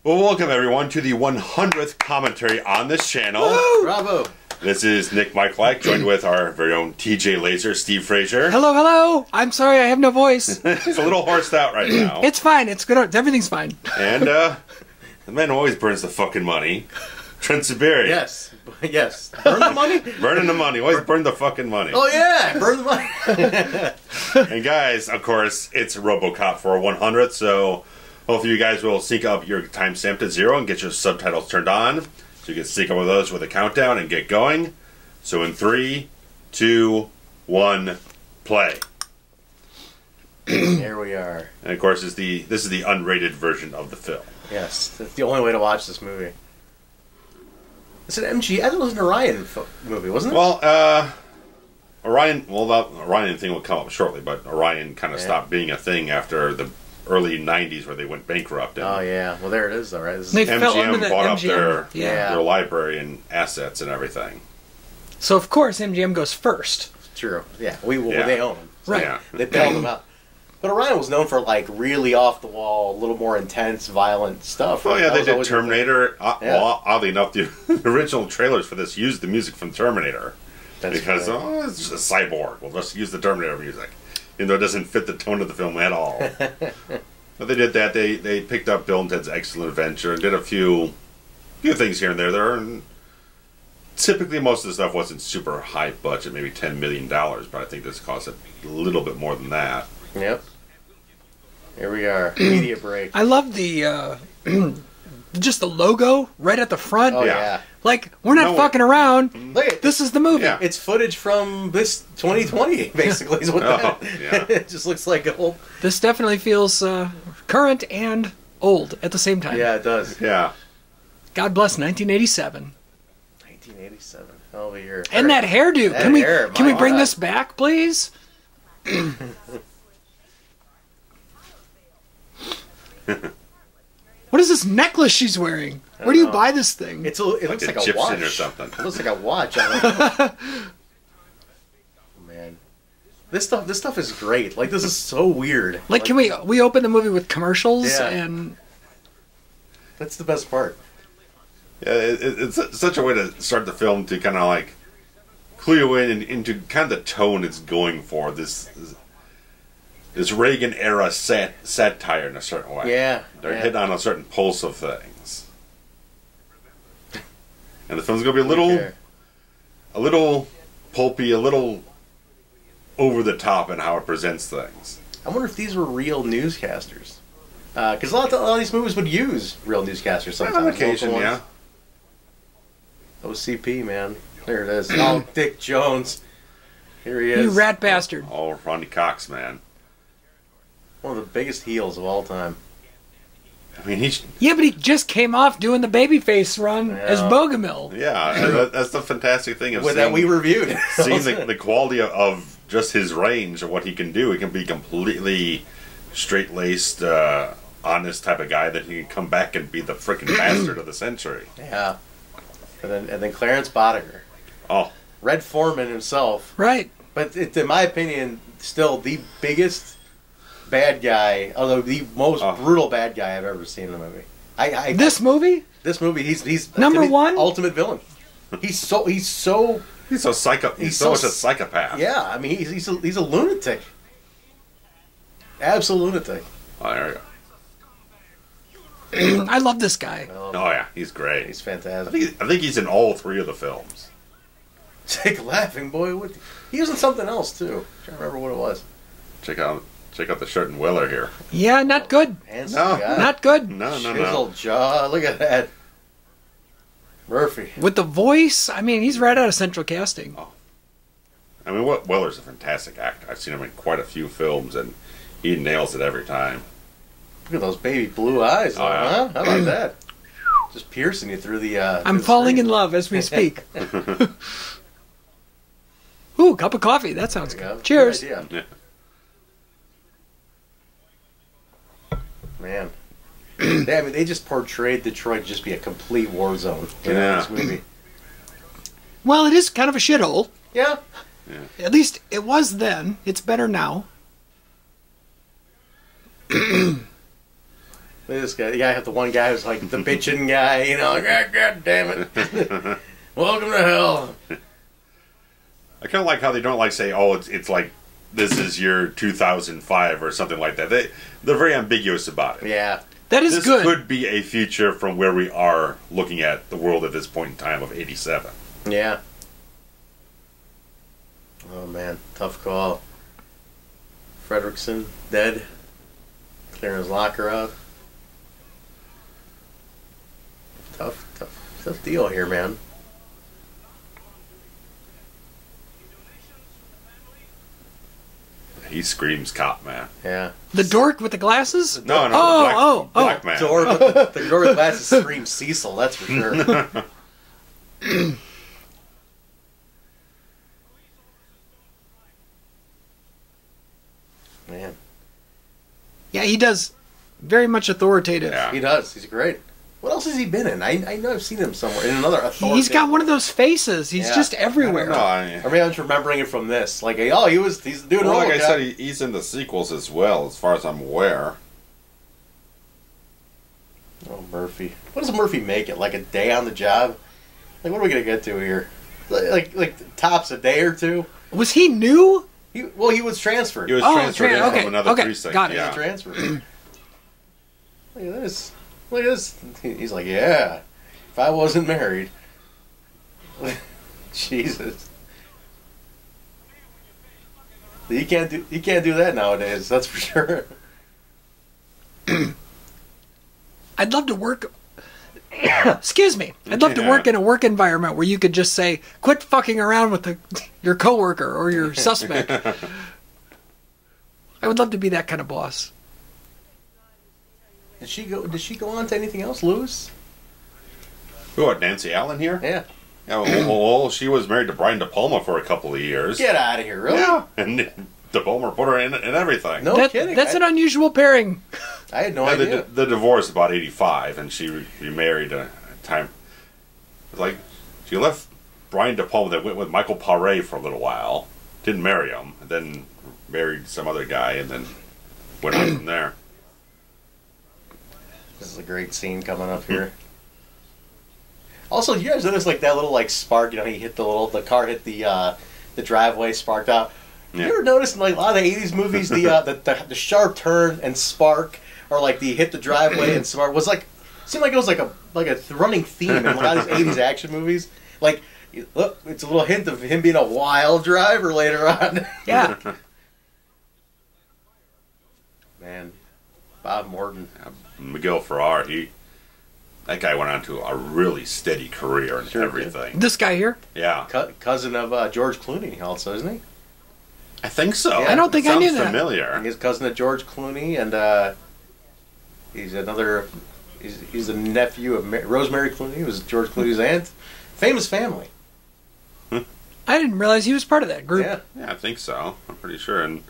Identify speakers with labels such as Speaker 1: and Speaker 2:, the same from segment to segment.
Speaker 1: Well, welcome everyone to the 100th commentary on this channel.
Speaker 2: Woo! Bravo!
Speaker 1: This is Nick Michalak, joined with our very own TJ Laser, Steve Frazier.
Speaker 3: Hello, hello! I'm sorry, I have no voice.
Speaker 1: He's a little horsed out right now.
Speaker 3: It's fine, it's good, everything's fine.
Speaker 1: And, the man who always burns the fucking money, Trent Zuberi.
Speaker 2: Yes, yes. Burn the money?
Speaker 1: Burning the money, always burn the fucking money.
Speaker 2: Oh yeah, burn the money.
Speaker 1: And guys, of course, it's RoboCop for 100th, so hopefully you guys will sync up your timestamp to 0 and get your subtitles turned on. So you can sync up with those with a countdown and get going. So in 3, 2, 1, play.
Speaker 2: Here we are.
Speaker 1: And of course, this is the unrated version of the film.
Speaker 2: Yes, that's the only way to watch this movie. It's an MG. I thought it was an Orion movie, wasn't it?
Speaker 1: Well, Orion. Well, that Orion thing will come up shortly, but Orion kind of stopped being a thing after the early '90s, where they went bankrupt. And
Speaker 2: oh yeah, well there it is, though, right?
Speaker 3: They fell under the
Speaker 1: bought
Speaker 3: MGM.
Speaker 1: up their library and assets and everything.
Speaker 3: So of course MGM goes first.
Speaker 2: True. Yeah, they own them,
Speaker 3: right?
Speaker 1: Yeah.
Speaker 2: They bailed them out. But Orion was known for like really off the wall, a little more intense, violent stuff. Right?
Speaker 1: Oh yeah,
Speaker 2: That
Speaker 1: they
Speaker 2: was
Speaker 1: did
Speaker 2: always
Speaker 1: Terminator. Well, oddly enough, the original trailers for this used the music from Terminator.
Speaker 2: That's
Speaker 1: Because
Speaker 2: funny.
Speaker 1: it's just a cyborg. We'll just use the Terminator music, even though it doesn't fit the tone of the film at all. But they did that. They picked up Bill and Ted's Excellent Adventure and did a few things here and there. Typically, most of the stuff wasn't super high budget, maybe $10 million, but I think this cost a little bit more than that.
Speaker 2: Yep. Here we are. Media break.
Speaker 3: I love the just the logo right at the front.
Speaker 2: Oh yeah.
Speaker 3: Like, we're not fucking around.
Speaker 2: Look at
Speaker 3: This is the movie.
Speaker 1: Yeah.
Speaker 2: It's footage from this 2020, basically. Is what that.
Speaker 1: Yeah.
Speaker 2: It just looks like a whole.
Speaker 3: This definitely feels current and old at the same time.
Speaker 2: Yeah, it does.
Speaker 1: Yeah.
Speaker 3: God bless 1987.
Speaker 2: 1987. Hell of a year.
Speaker 3: And that hairdo.
Speaker 2: That
Speaker 3: Can we
Speaker 2: hair,
Speaker 3: can we
Speaker 2: my
Speaker 3: bring
Speaker 2: God.
Speaker 3: this back, please? What is this necklace she's wearing? Where do you buy this thing?
Speaker 2: It looks like a
Speaker 1: Egyptian
Speaker 2: watch
Speaker 1: or something.
Speaker 2: It looks like a watch. Oh, man, this stuff is great. Like, this is so weird.
Speaker 3: Like, can we open the movie with commercials?
Speaker 2: Yeah.
Speaker 3: And
Speaker 2: That's the best part.
Speaker 1: Yeah, it's such a way to start the film to kind of like clue you in into kind of the tone it's going for. This Reagan era satire in a certain way.
Speaker 2: Yeah,
Speaker 1: They're hitting on a certain pulse of things, and the film's gonna be a little pulpy, a little over the top in how it presents things.
Speaker 2: I wonder if these were real newscasters. Because a lot of these movies would use real newscasters sometimes.
Speaker 1: On occasion,
Speaker 2: local
Speaker 1: yeah.
Speaker 2: ones. OCP, man. There it is. Oh, Dick Jones. Here he is.
Speaker 3: you rat bastard.
Speaker 1: Oh, Ronnie Cox, man.
Speaker 2: One of the biggest heels of all time.
Speaker 1: I mean,
Speaker 3: Yeah, but he just came off doing the babyface run as Bogomil.
Speaker 1: that's the fantastic thing of
Speaker 2: That we reviewed.
Speaker 1: seeing the quality of just his range of what he can do. He can be completely straight-laced, honest type of guy that he can come back and be the freaking bastard of the century.
Speaker 2: Yeah. And then Clarence Bottiger.
Speaker 1: Oh.
Speaker 2: Red Foreman himself.
Speaker 3: Right.
Speaker 2: But in my opinion, still the biggest bad guy, although the most brutal bad guy I've ever seen in a movie.
Speaker 3: This movie?
Speaker 2: This movie, he's
Speaker 3: Number
Speaker 2: to me,
Speaker 3: one?
Speaker 2: ultimate villain. He's so
Speaker 1: He's so He's so much a psychopath.
Speaker 2: yeah. I mean, he's a lunatic. Absolute lunatic.
Speaker 1: Oh, there you go.
Speaker 3: I love this guy.
Speaker 1: Oh yeah, he's great.
Speaker 2: He's fantastic.
Speaker 1: I think he's in all 3 of the films.
Speaker 2: Take laughing boy. He was in something else too. I'm trying to remember what it was.
Speaker 1: Check out the shirt and Weller here.
Speaker 3: Yeah, not good.
Speaker 2: Handsome
Speaker 1: No.
Speaker 2: guy.
Speaker 3: Not good.
Speaker 1: No.
Speaker 2: Chiseled jaw. Look at that. Murphy.
Speaker 3: With the voice, I mean, he's right out of Central Casting.
Speaker 1: I mean, Weller's a fantastic actor. I've seen him in quite a few films, and he nails it every time.
Speaker 2: Look at those baby blue eyes.
Speaker 1: Oh, yeah.
Speaker 2: Huh? How about that? Just piercing you through the.
Speaker 3: I'm falling in love as we speak. Ooh, cup of coffee. That sounds good. Cheers.
Speaker 2: Good idea.
Speaker 1: Yeah.
Speaker 2: Man. I mean, they just portrayed Detroit to just be a complete war zone in this movie.
Speaker 3: Well, it is kind of a shithole.
Speaker 2: Yeah.
Speaker 3: At least it was then. It's better now.
Speaker 2: This guy, you have the one guy who's like the bitching guy, you know, like, God damn it. Welcome to hell.
Speaker 1: I kind of like how they don't like say, oh, it's like this is year 2005 or something like that. They're very ambiguous about it.
Speaker 2: Yeah.
Speaker 3: That is good.
Speaker 1: This could be a future from where we are looking at the world at this point in time of 87.
Speaker 2: Yeah. Oh, man. Tough call. Fredrickson, dead. Clearing his locker out. Tough deal here, man.
Speaker 1: He screams cop, man.
Speaker 2: Yeah.
Speaker 3: The dork with the glasses?
Speaker 1: No, black man.
Speaker 2: The door with the glasses screams Cecil, that's for sure. Man.
Speaker 3: Yeah, he does very much authoritative.
Speaker 1: Yeah.
Speaker 2: He does. He's great. What else has he been in? I know I've seen him somewhere. In another authoritative.
Speaker 3: He's got one of those faces. He's just everywhere.
Speaker 1: I
Speaker 2: Maybe I'm just remembering it from this. Like, oh, he's doing
Speaker 1: well, like
Speaker 2: RoboCop.
Speaker 1: I said, he's in the sequels as well, as far as I'm aware.
Speaker 2: Oh, Murphy. What does Murphy make it? Like a day on the job? Like, what are we going to get to here? Like tops a day or two?
Speaker 3: Was he new?
Speaker 2: He was transferred.
Speaker 1: He was transferred in from another precinct.
Speaker 3: Got it.
Speaker 1: Yeah.
Speaker 2: Transferred. Look at this. Look at this. He's like, yeah, if I wasn't married. Jesus. You can't do that nowadays, that's for sure.
Speaker 3: I'd love to work. Excuse me. I'd love to work in a work environment where you could just say, "Quit fucking around with your coworker or your suspect." I would love to be that kind of boss.
Speaker 2: Did she go on to anything else, Lewis?
Speaker 1: Who, what, Nancy Allen here?
Speaker 2: Yeah.
Speaker 1: Yeah, well, she was married to Brian De Palma for a couple of years.
Speaker 2: Get out of here, really?
Speaker 1: Yeah, and De Palma put her in everything.
Speaker 2: No kidding.
Speaker 3: That's an unusual pairing.
Speaker 2: I had no idea.
Speaker 1: The divorce about 85, and she remarried a time. Like, she left Brian De Palma, that went with Michael Paré for a little while. Didn't marry him, and then married some other guy, and then went on from there.
Speaker 2: This is a great scene coming up here. Also, you guys notice like that little like spark? You know, he hit the car hit the driveway, sparked out.
Speaker 1: Yeah.
Speaker 2: You ever notice in like a lot of the '80s movies the sharp turn and spark, or like the hit the driveway and spark was like seemed like it was like a running theme in a lot of these '80s action movies. Like, look, it's a little hint of him being a wild driver later on.
Speaker 3: Yeah.
Speaker 2: Man, Bob Morton.
Speaker 1: Miguel Ferrer, that guy went on to a really steady career and everything.
Speaker 3: This guy here?
Speaker 1: Yeah.
Speaker 2: Cousin of George Clooney also, isn't he?
Speaker 1: I think so.
Speaker 2: Yeah.
Speaker 3: I don't think I knew
Speaker 1: Sounds
Speaker 3: that.
Speaker 1: familiar.
Speaker 2: He's cousin of George Clooney, and he's the nephew of Rosemary Clooney, who was George Clooney's aunt. Famous family.
Speaker 3: I didn't realize he was part of that group.
Speaker 2: Yeah.
Speaker 1: I think so. I'm pretty sure. And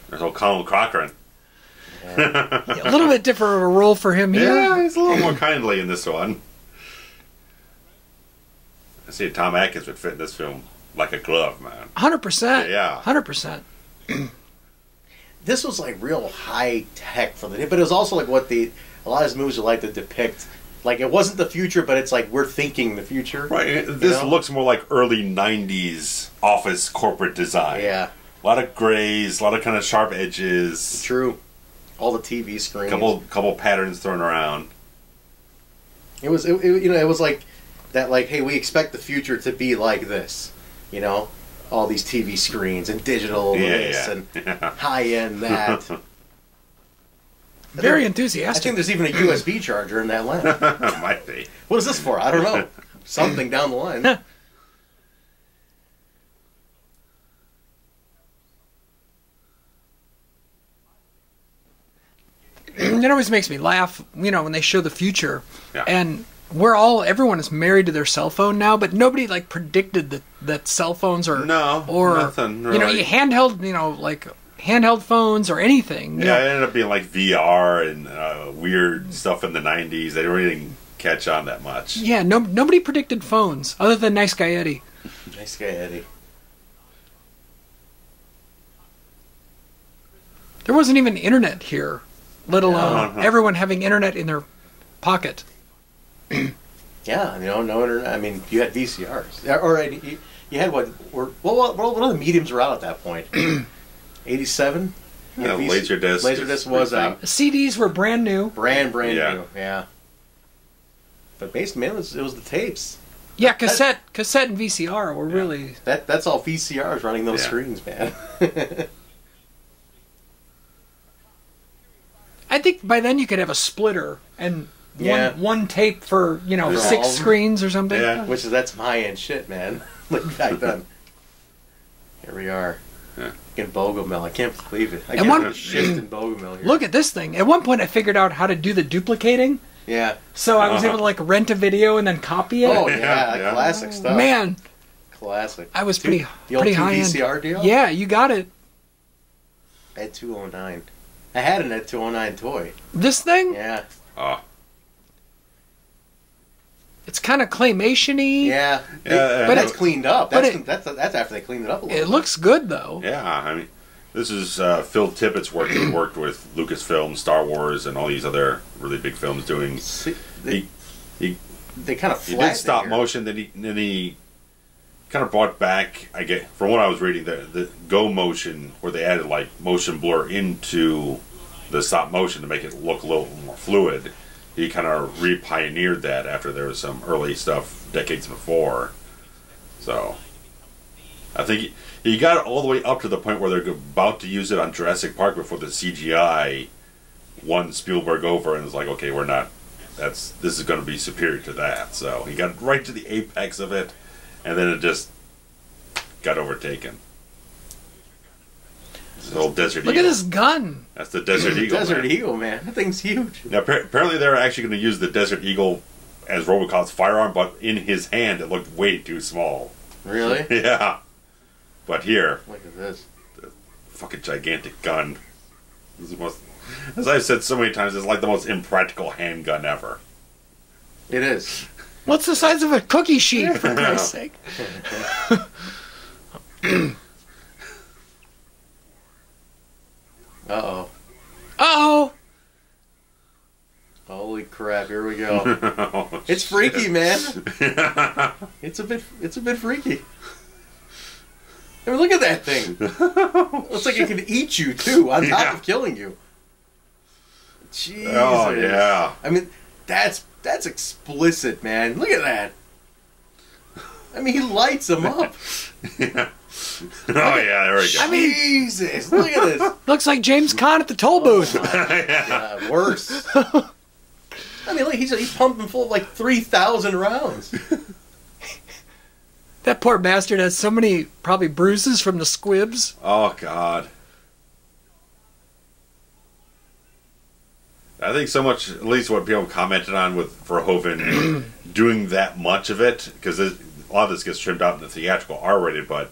Speaker 1: there's old Colin Cochran.
Speaker 3: Yeah, a little bit different of a role for him here.
Speaker 1: Yeah, he's a little more kindly in this one. I see Tom Atkins would fit in this film like a glove, man.
Speaker 3: 100%.
Speaker 1: Yeah.
Speaker 3: 100%.
Speaker 2: This was like real high tech for the day, but it was also like what a lot of his movies would like to depict. Like, it wasn't the future, but it's like we're thinking the future.
Speaker 1: Right. This looks more like early 90s office corporate design.
Speaker 2: Yeah.
Speaker 1: A lot of grays, a lot of kind of sharp edges.
Speaker 2: True. All the TV screens.
Speaker 1: Couple patterns thrown around.
Speaker 2: It was like that. Like, hey, we expect the future to be like this. You know, all these TV screens and digital this and high end that.
Speaker 3: Very
Speaker 2: I
Speaker 3: enthusiastic.
Speaker 2: think there's even a USB charger in that lamp.
Speaker 1: Might be.
Speaker 2: What is this for? I don't know. Something down the line.
Speaker 3: It always makes me laugh, when they show the future.
Speaker 1: Yeah.
Speaker 3: And everyone is married to their cell phone now, but nobody like predicted that cell phones or
Speaker 1: nothing really.
Speaker 3: Handheld phones or anything.
Speaker 1: Yeah, it ended up being like VR and weird stuff in the 90s. They really didn't catch on that much.
Speaker 3: Yeah, nobody predicted phones other than Nice Guy Eddie.
Speaker 2: Nice guy, Eddie.
Speaker 3: There wasn't even internet here let alone everyone having internet in their pocket.
Speaker 2: Yeah, no internet. I mean, you had VCRs, or you had what other mediums were out at that point? 87.
Speaker 1: Yeah, Laserdisc.
Speaker 2: Laserdisc was out.
Speaker 3: CDs were brand new.
Speaker 2: Brand new. Yeah. But basically, man, it was the tapes.
Speaker 3: Yeah, cassette and VCR were really...
Speaker 2: That's all VCRs running those screens, man.
Speaker 3: I think by then you could have a splitter and one tape for, 6 screens or something.
Speaker 2: Yeah, that's some high-end shit, man. Like back then. Here we are.
Speaker 1: Yeah.
Speaker 2: In Bogomil. I can't believe it. I can't shift in Bogomil here.
Speaker 3: Look at this thing. At one point I figured out how to do the duplicating.
Speaker 2: Yeah.
Speaker 3: So I was able to rent a video and then copy it.
Speaker 2: Oh, yeah. Classic stuff.
Speaker 3: Man.
Speaker 2: Classic.
Speaker 3: I was pretty
Speaker 2: the old
Speaker 3: high end.
Speaker 2: VCR deal?
Speaker 3: Yeah, you got it.
Speaker 2: Ed 209. I had an Ed 209 toy.
Speaker 3: This thing?
Speaker 2: Yeah.
Speaker 1: Oh.
Speaker 3: It's kind of claymation-y.
Speaker 2: Yeah. But it's cleaned up. That's after they cleaned it up a little.
Speaker 3: It looks good, though.
Speaker 1: Yeah, I mean, this is Phil Tippett's work. He worked with Lucasfilm, Star Wars, and all these other really big films doing...
Speaker 2: They kind of
Speaker 1: He did stop motion, then he kind of brought back, from what I was reading, the Go motion, where they added like motion blur into the stop motion to make it look a little more fluid. He kind of re-pioneered that after there was some early stuff decades before. So I think he got it all the way up to the point where they're about to use it on Jurassic Park before the CGI won Spielberg over and was like, okay, we're not, this is going to be superior to that. So he got right to the apex of it, and then it just got overtaken. This old Desert Eagle.
Speaker 3: Look at this gun.
Speaker 1: That's the Desert Eagle.
Speaker 2: Desert Eagle, man. That thing's huge.
Speaker 1: Now, apparently they're actually going to use the Desert Eagle as RoboCop's firearm, but in his hand it looked way too small.
Speaker 2: Really?
Speaker 1: Yeah. But here,
Speaker 2: look at this.
Speaker 1: The fucking gigantic gun. This is the most, as I've said so many times, it's like the most impractical handgun ever.
Speaker 2: It is.
Speaker 3: What's the size of a cookie sheet, for Christ's sake?
Speaker 2: Uh-oh.
Speaker 3: Uh-oh!
Speaker 2: Holy crap, here we go.
Speaker 1: Oh,
Speaker 2: it's freaky, man. It's a bit freaky. I mean, look at that thing. Looks like it can eat you, too, on top of killing you. Jesus.
Speaker 1: Oh, yeah.
Speaker 2: I mean, that's explicit, man. Look at that. I mean, he lights them up.
Speaker 1: Yeah. Oh, yeah, there we go.
Speaker 3: I mean,
Speaker 2: Jesus, look at this.
Speaker 3: Looks like James Caan at the toll booth.
Speaker 2: Yeah, worse. I mean, look, he's pumping full of like 3,000 rounds.
Speaker 3: That poor bastard has so many, probably, bruises from the squibs.
Speaker 1: Oh, God. I think so much, at least what people commented on with Verhoeven doing that much of it, because a lot of this gets trimmed out in the theatrical R-rated, but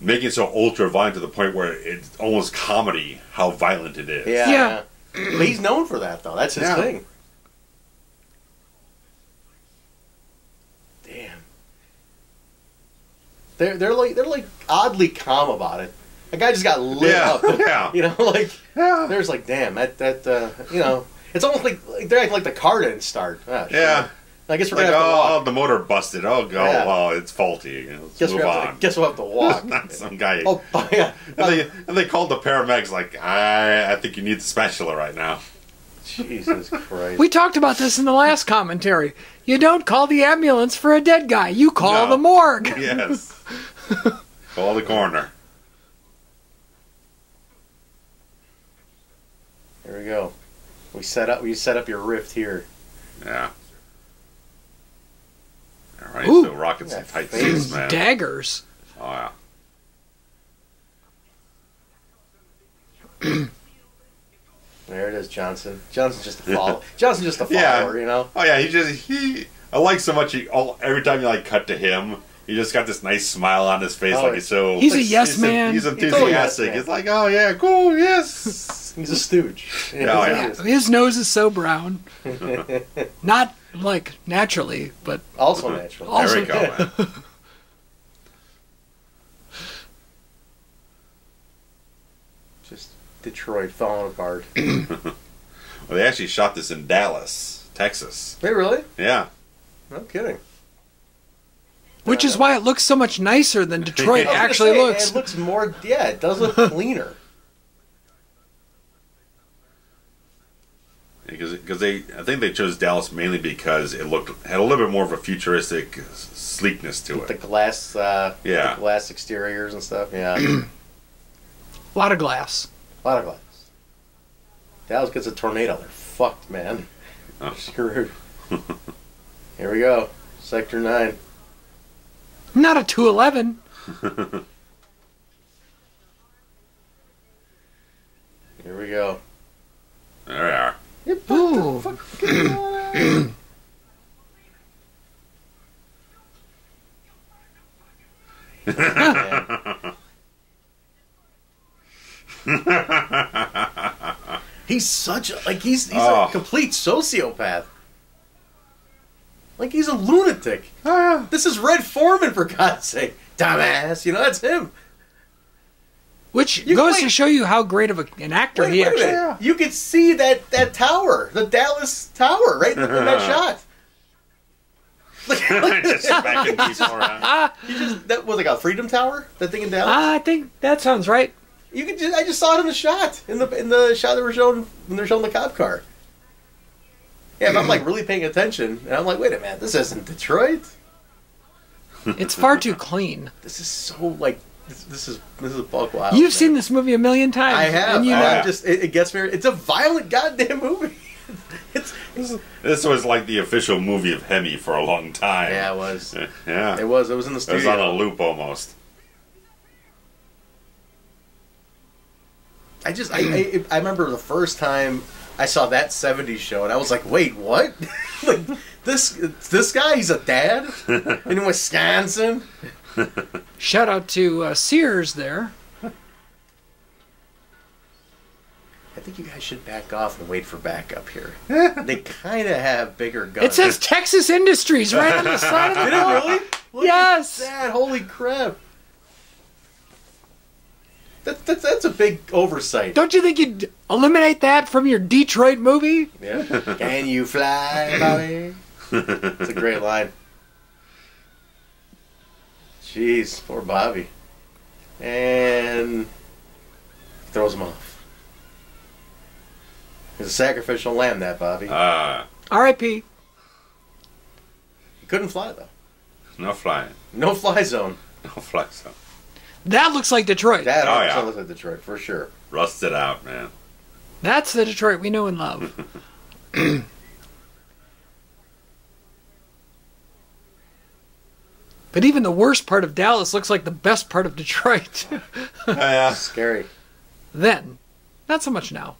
Speaker 1: making it so ultra-violent to the point where it's almost comedy how violent it is.
Speaker 2: Yeah. But he's known for that, though. That's his thing. Damn. They're like oddly calm about it. A guy just got lit up.
Speaker 1: Yeah.
Speaker 2: There's like, damn, it's almost like they're acting like the car didn't start. Oh,
Speaker 1: yeah.
Speaker 2: I guess we're gonna have to walk.
Speaker 1: The motor busted. Well, it's faulty. Let's move on.
Speaker 2: Guess we'll have to walk.
Speaker 1: Not some guy.
Speaker 2: Oh, yeah.
Speaker 1: And they called the paramedics like, I think you need the spatula right now.
Speaker 2: Jesus Christ.
Speaker 3: We talked about this in the last commentary. You don't call the ambulance for a dead guy. You call the morgue.
Speaker 1: Yes. Call the coroner.
Speaker 2: There we go. We set up your rift here.
Speaker 1: Yeah. All right, so rocking some tight suits, man.
Speaker 3: Daggers.
Speaker 1: Oh,
Speaker 2: yeah. There it is, Johnson. Johnson's just a follower. Johnson's just a follower, you know?
Speaker 1: Oh, yeah, I like so much, every time you, cut to him, he just got this nice smile on his face, he's so...
Speaker 3: He's a yes man.
Speaker 1: He's enthusiastic. He's like, oh, yeah, cool, yes.
Speaker 2: He's a stooge.
Speaker 3: Yeah. His nose is so brown. Not, naturally, but...
Speaker 2: Also natural.
Speaker 1: There we go, man.
Speaker 2: Detroit falling apart.
Speaker 1: Well, they actually shot this in Dallas, Texas.
Speaker 2: They really?
Speaker 1: Yeah.
Speaker 2: No kidding.
Speaker 3: Which is why it looks so much nicer than Detroit actually looks.
Speaker 2: It looks more, yeah, it does look cleaner.
Speaker 1: Because I think they chose Dallas mainly because it had a little bit more of a futuristic sleekness to
Speaker 2: With
Speaker 1: it.
Speaker 2: the glass, the glass exteriors and stuff, yeah.
Speaker 3: A lot of glass.
Speaker 2: A lot of glass. Dallas gets a tornado. They're fucked, man.
Speaker 1: Oh.
Speaker 2: Screwed. Here we go. Sector 9.
Speaker 3: Not a 211.
Speaker 2: Here we go.
Speaker 1: There we are.
Speaker 3: Ooh.
Speaker 2: He's such a, like, he's a complete sociopath. Like, he's a lunatic. This is Red Foreman, for God's sake. Dumbass. You know, that's him.
Speaker 3: Which goes to show you how great of an actor he actually is.
Speaker 2: You could see that tower, the Dallas Tower, right in that shot.
Speaker 1: Just smacking people around.
Speaker 2: That was like a Freedom Tower, that thing in Dallas.
Speaker 3: I think that sounds right.
Speaker 2: I just saw it in the shot, in the shot that were showing when they're showing the cop car. Yeah, if I'm like really paying attention, and I'm like, wait a minute, this isn't Detroit.
Speaker 3: It's far too clean.
Speaker 2: This is so like. This is buck wild.
Speaker 3: You've seen this movie a million times.
Speaker 2: I have.
Speaker 3: And you know.
Speaker 2: It gets me. It's a violent goddamn movie.
Speaker 1: This was like the official movie of Hemi for a long time.
Speaker 2: Yeah, it was.
Speaker 1: Yeah.
Speaker 2: It was in the studio.
Speaker 1: It was on a loop almost.
Speaker 2: I remember the first time I saw that 70s show, and I was like, wait, what? Like, this guy, he's a dad? In Wisconsin?
Speaker 3: Shout out to Sears there.
Speaker 2: I think you guys should back off and wait for backup here. They kind of have bigger guns.
Speaker 3: It says Texas Industries right on the side of the
Speaker 2: Did it really? Look
Speaker 3: Yes.
Speaker 2: at that. Holy crap. That's a big oversight.
Speaker 3: Don't you think you'd eliminate that from your Detroit movie?
Speaker 2: Yeah. Can you fly, Bobby? That's a great line. Jeez, poor Bobby. And throws him off. He's a sacrificial lamb, that Bobby.
Speaker 3: R.I.P.
Speaker 2: He couldn't fly, though.
Speaker 1: No flying.
Speaker 2: No fly zone.
Speaker 1: No fly zone.
Speaker 3: That looks like Detroit.
Speaker 2: That also looks like Detroit, for sure.
Speaker 1: Rusted out, man.
Speaker 3: That's the Detroit we know and love. But even the worst part of Dallas looks like the best part of Detroit.
Speaker 1: Yeah.
Speaker 2: Scary.
Speaker 3: Then. Not so much now.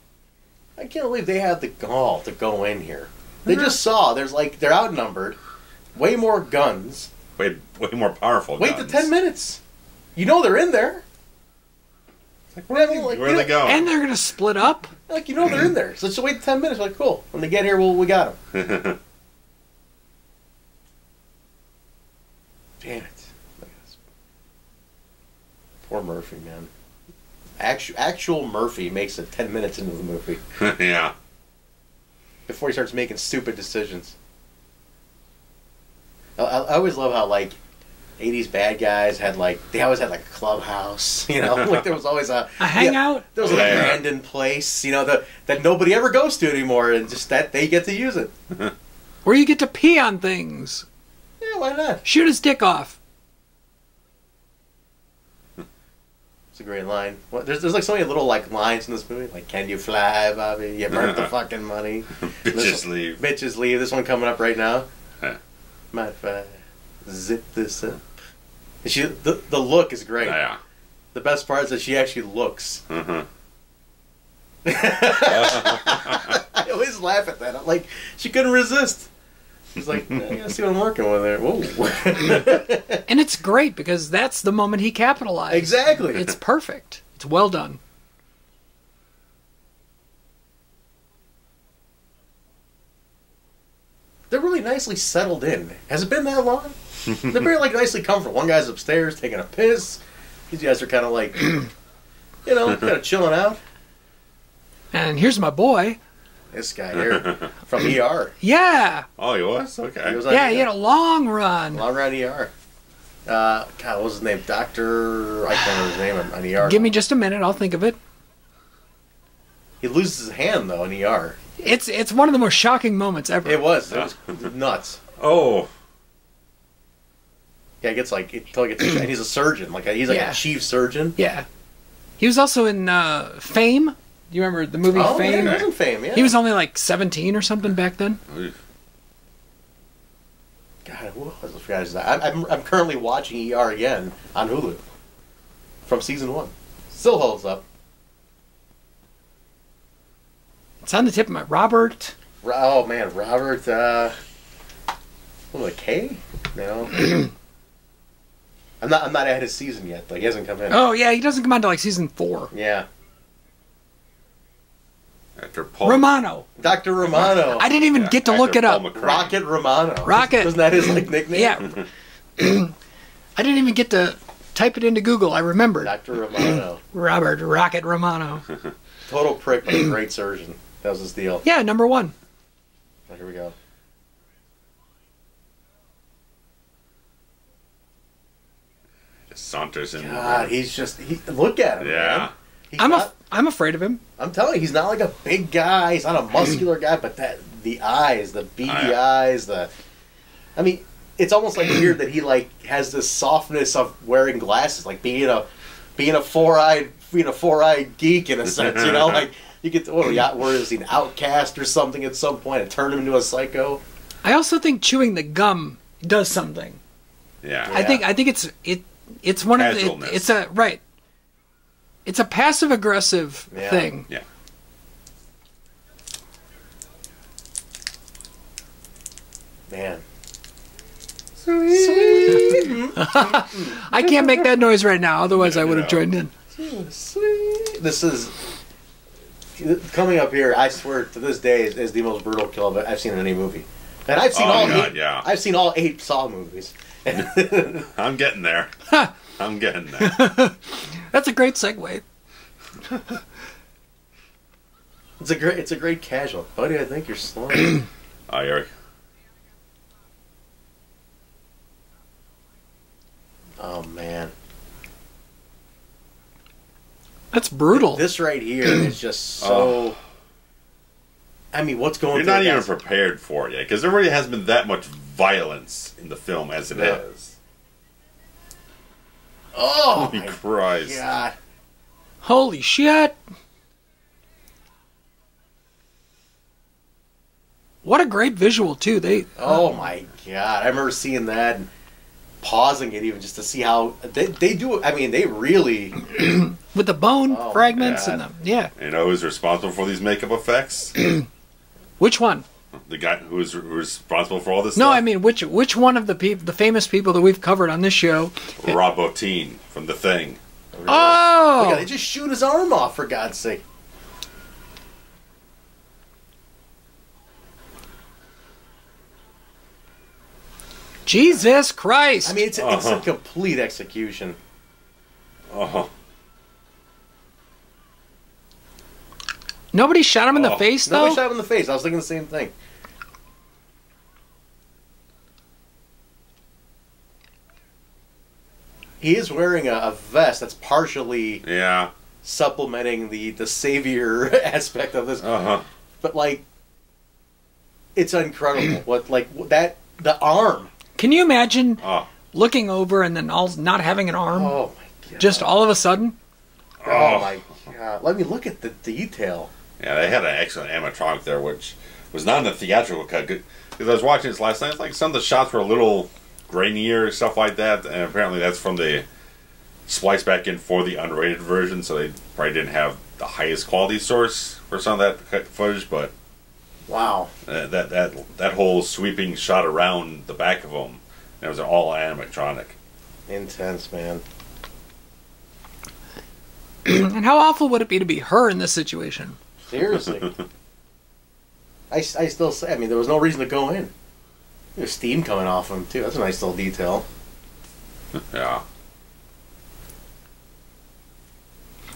Speaker 2: I can't believe they had the gall to go in here. They just saw, they're outnumbered. Way more guns.
Speaker 1: Way more powerful
Speaker 2: Wait
Speaker 1: guns.
Speaker 2: the 10 minutes. You know they're in there.
Speaker 1: Like, where are they going?
Speaker 3: And they're going to split up?
Speaker 2: Like, you know they're in there. So just wait 10 minutes. Like, cool. When they get here, we got them. Damn it. Look at this. Poor Murphy, man. Actual Murphy makes it 10 minutes into the movie.
Speaker 1: Yeah.
Speaker 2: Before he starts making stupid decisions. I always love how, like, 80s bad guys they always had, like, a clubhouse, you know? Like, there was always a
Speaker 3: hangout?
Speaker 2: Yeah, there was an abandoned place, you know, that nobody ever goes to anymore, and just that they get to use it.
Speaker 3: Where you get to pee on things.
Speaker 2: Yeah, why not?
Speaker 3: Shoot his dick off.
Speaker 2: It's a great line. There's like so many little like lines in this movie. Like, can you fly, Bobby? You burnt the fucking money.
Speaker 1: Bitches leave.
Speaker 2: Bitches leave. This one coming up right now.
Speaker 1: Huh.
Speaker 2: Might if I zip this up. And the look is great.
Speaker 1: Yeah.
Speaker 2: The best part is that she actually looks.
Speaker 1: Uh-huh.
Speaker 2: I always laugh at that. I'm like, she couldn't resist. She's like, I gotta see what I'm working with there. Whoa.
Speaker 3: And it's great because that's the moment he capitalized.
Speaker 2: Exactly.
Speaker 3: It's perfect. It's well done.
Speaker 2: They're really nicely settled in. Has it been that long? They're very like nicely comfortable. One guy's upstairs taking a piss. These guys are kind of like, you know, kind of chilling out.
Speaker 3: And here's my boy.
Speaker 2: This guy here from ER.
Speaker 3: Yeah.
Speaker 1: Oh, he was? Okay.
Speaker 2: He was on
Speaker 3: Yeah,
Speaker 2: ER.
Speaker 3: he had a long run.
Speaker 2: Long run ER. God, what was his name? Doctor. I can't remember his name on ER.
Speaker 3: Give me just a minute. I'll think of it.
Speaker 2: He loses his hand though in ER.
Speaker 3: It's one of the most shocking moments ever.
Speaker 2: It was nuts.
Speaker 1: Oh.
Speaker 2: Yeah, he gets like and he's a surgeon. He's
Speaker 3: Yeah.
Speaker 2: a chief surgeon.
Speaker 3: Yeah. He was also in Fame. Do you remember the movie Fame?
Speaker 2: Yeah, he was in Fame. Yeah.
Speaker 3: He was only like 17 or something back then.
Speaker 2: God, what was I forgot. I'm currently watching ER again on Hulu from season 1. Still holds up.
Speaker 3: It's on the tip of my Robert.
Speaker 2: Oh man, Robert. What, K? No. I'm not at his season yet. He hasn't come in.
Speaker 3: Oh yeah, he doesn't come on to like season 4.
Speaker 2: Yeah.
Speaker 1: Actor Paul.
Speaker 3: Romano.
Speaker 2: Dr. Romano.
Speaker 3: I didn't even get to look it
Speaker 1: Paul
Speaker 3: up.
Speaker 1: McCrane.
Speaker 2: Rocket Romano.
Speaker 3: Rocket.
Speaker 2: Wasn't that his nickname?
Speaker 3: Yeah. I didn't even get to type it into Google. I remembered.
Speaker 2: Dr. Romano.
Speaker 3: Robert Rocket Romano.
Speaker 2: Total prick, but a great surgeon. That was his deal.
Speaker 3: Yeah, number 1.
Speaker 2: Oh, here we go.
Speaker 1: Just saunters in.
Speaker 2: God, look at him,
Speaker 1: Yeah.
Speaker 2: man.
Speaker 3: I'm afraid of him.
Speaker 2: I'm telling you, he's not like a big guy. He's not a muscular guy, but the eyes, the beady eyes, I mean, it's almost like weird that he has this softness of wearing glasses, like being a four-eyed geek in a sense, you know, like you get where is he, an outcast or something at some point and turn him into a psycho.
Speaker 3: I also think chewing the gum does something.
Speaker 1: Yeah.
Speaker 3: I think it's one of
Speaker 1: Casualness.
Speaker 3: it's a passive aggressive thing.
Speaker 1: Yeah.
Speaker 2: Man.
Speaker 3: I can't make that noise right now, otherwise I would have joined in.
Speaker 2: Sweet. This is coming up here. I swear to this day is the most brutal kill I've seen in any movie, and I've seen I've seen all 8 Saw movies.
Speaker 1: I'm getting there. I'm getting there.
Speaker 3: That's a great segue.
Speaker 2: It's a great casual, buddy. I think you're slowing.
Speaker 1: Oh, Eric.
Speaker 2: Oh man,
Speaker 3: That's brutal.
Speaker 2: this right here is just so. I mean, what's going?
Speaker 1: You're not even prepared for it yet, because there really hasn't been that much violence in the film as it is.
Speaker 2: Oh
Speaker 1: Holy
Speaker 2: my
Speaker 1: Christ.
Speaker 2: God!
Speaker 3: Holy shit. What a great visual too.
Speaker 2: Oh my God! I remember seeing that and pausing it even just to see how they do it. I mean, they really
Speaker 3: with the bone
Speaker 2: Oh,
Speaker 3: fragments
Speaker 1: God.
Speaker 3: and the
Speaker 1: You know who's responsible for these makeup effects?
Speaker 3: Which one?
Speaker 1: The guy who's responsible for all this
Speaker 3: No,
Speaker 1: stuff?
Speaker 3: I mean which one of the famous people that we've covered on this show?
Speaker 1: Robotine from The Thing.
Speaker 3: Oh,
Speaker 2: Look at it, they just shoot his arm off for God's sake.
Speaker 3: Jesus Christ!
Speaker 2: I mean, it's a complete execution.
Speaker 1: Oh.
Speaker 3: Nobody shot him in the face though.
Speaker 2: Nobody shot him in the face. I was thinking the same thing. He is wearing a vest that's partially
Speaker 1: Yeah.
Speaker 2: supplementing the savior aspect of this.
Speaker 1: Uh-huh.
Speaker 2: But it's incredible. The arm.
Speaker 3: Can you imagine
Speaker 1: Oh.
Speaker 3: looking over and then not having an arm?
Speaker 2: Oh my God.
Speaker 3: Just all of a sudden?
Speaker 2: Oh my God. Let me look at the detail.
Speaker 1: Yeah, they had an excellent animatronic there, which was not in the theatrical cut. Because I was watching this last night, it's like some of the shots were a little grainier, stuff like that, and apparently that's from the splice back in for the unrated version, so they probably didn't have the highest quality source for some of that footage, but
Speaker 2: Wow.
Speaker 1: that whole sweeping shot around the back of them, that was all animatronic.
Speaker 2: Intense, man.
Speaker 3: And how awful would it be to be her in this situation?
Speaker 2: Seriously. I still say, I mean, there was no reason to go in. There's steam coming off him, too. That's a nice little detail.
Speaker 1: Yeah.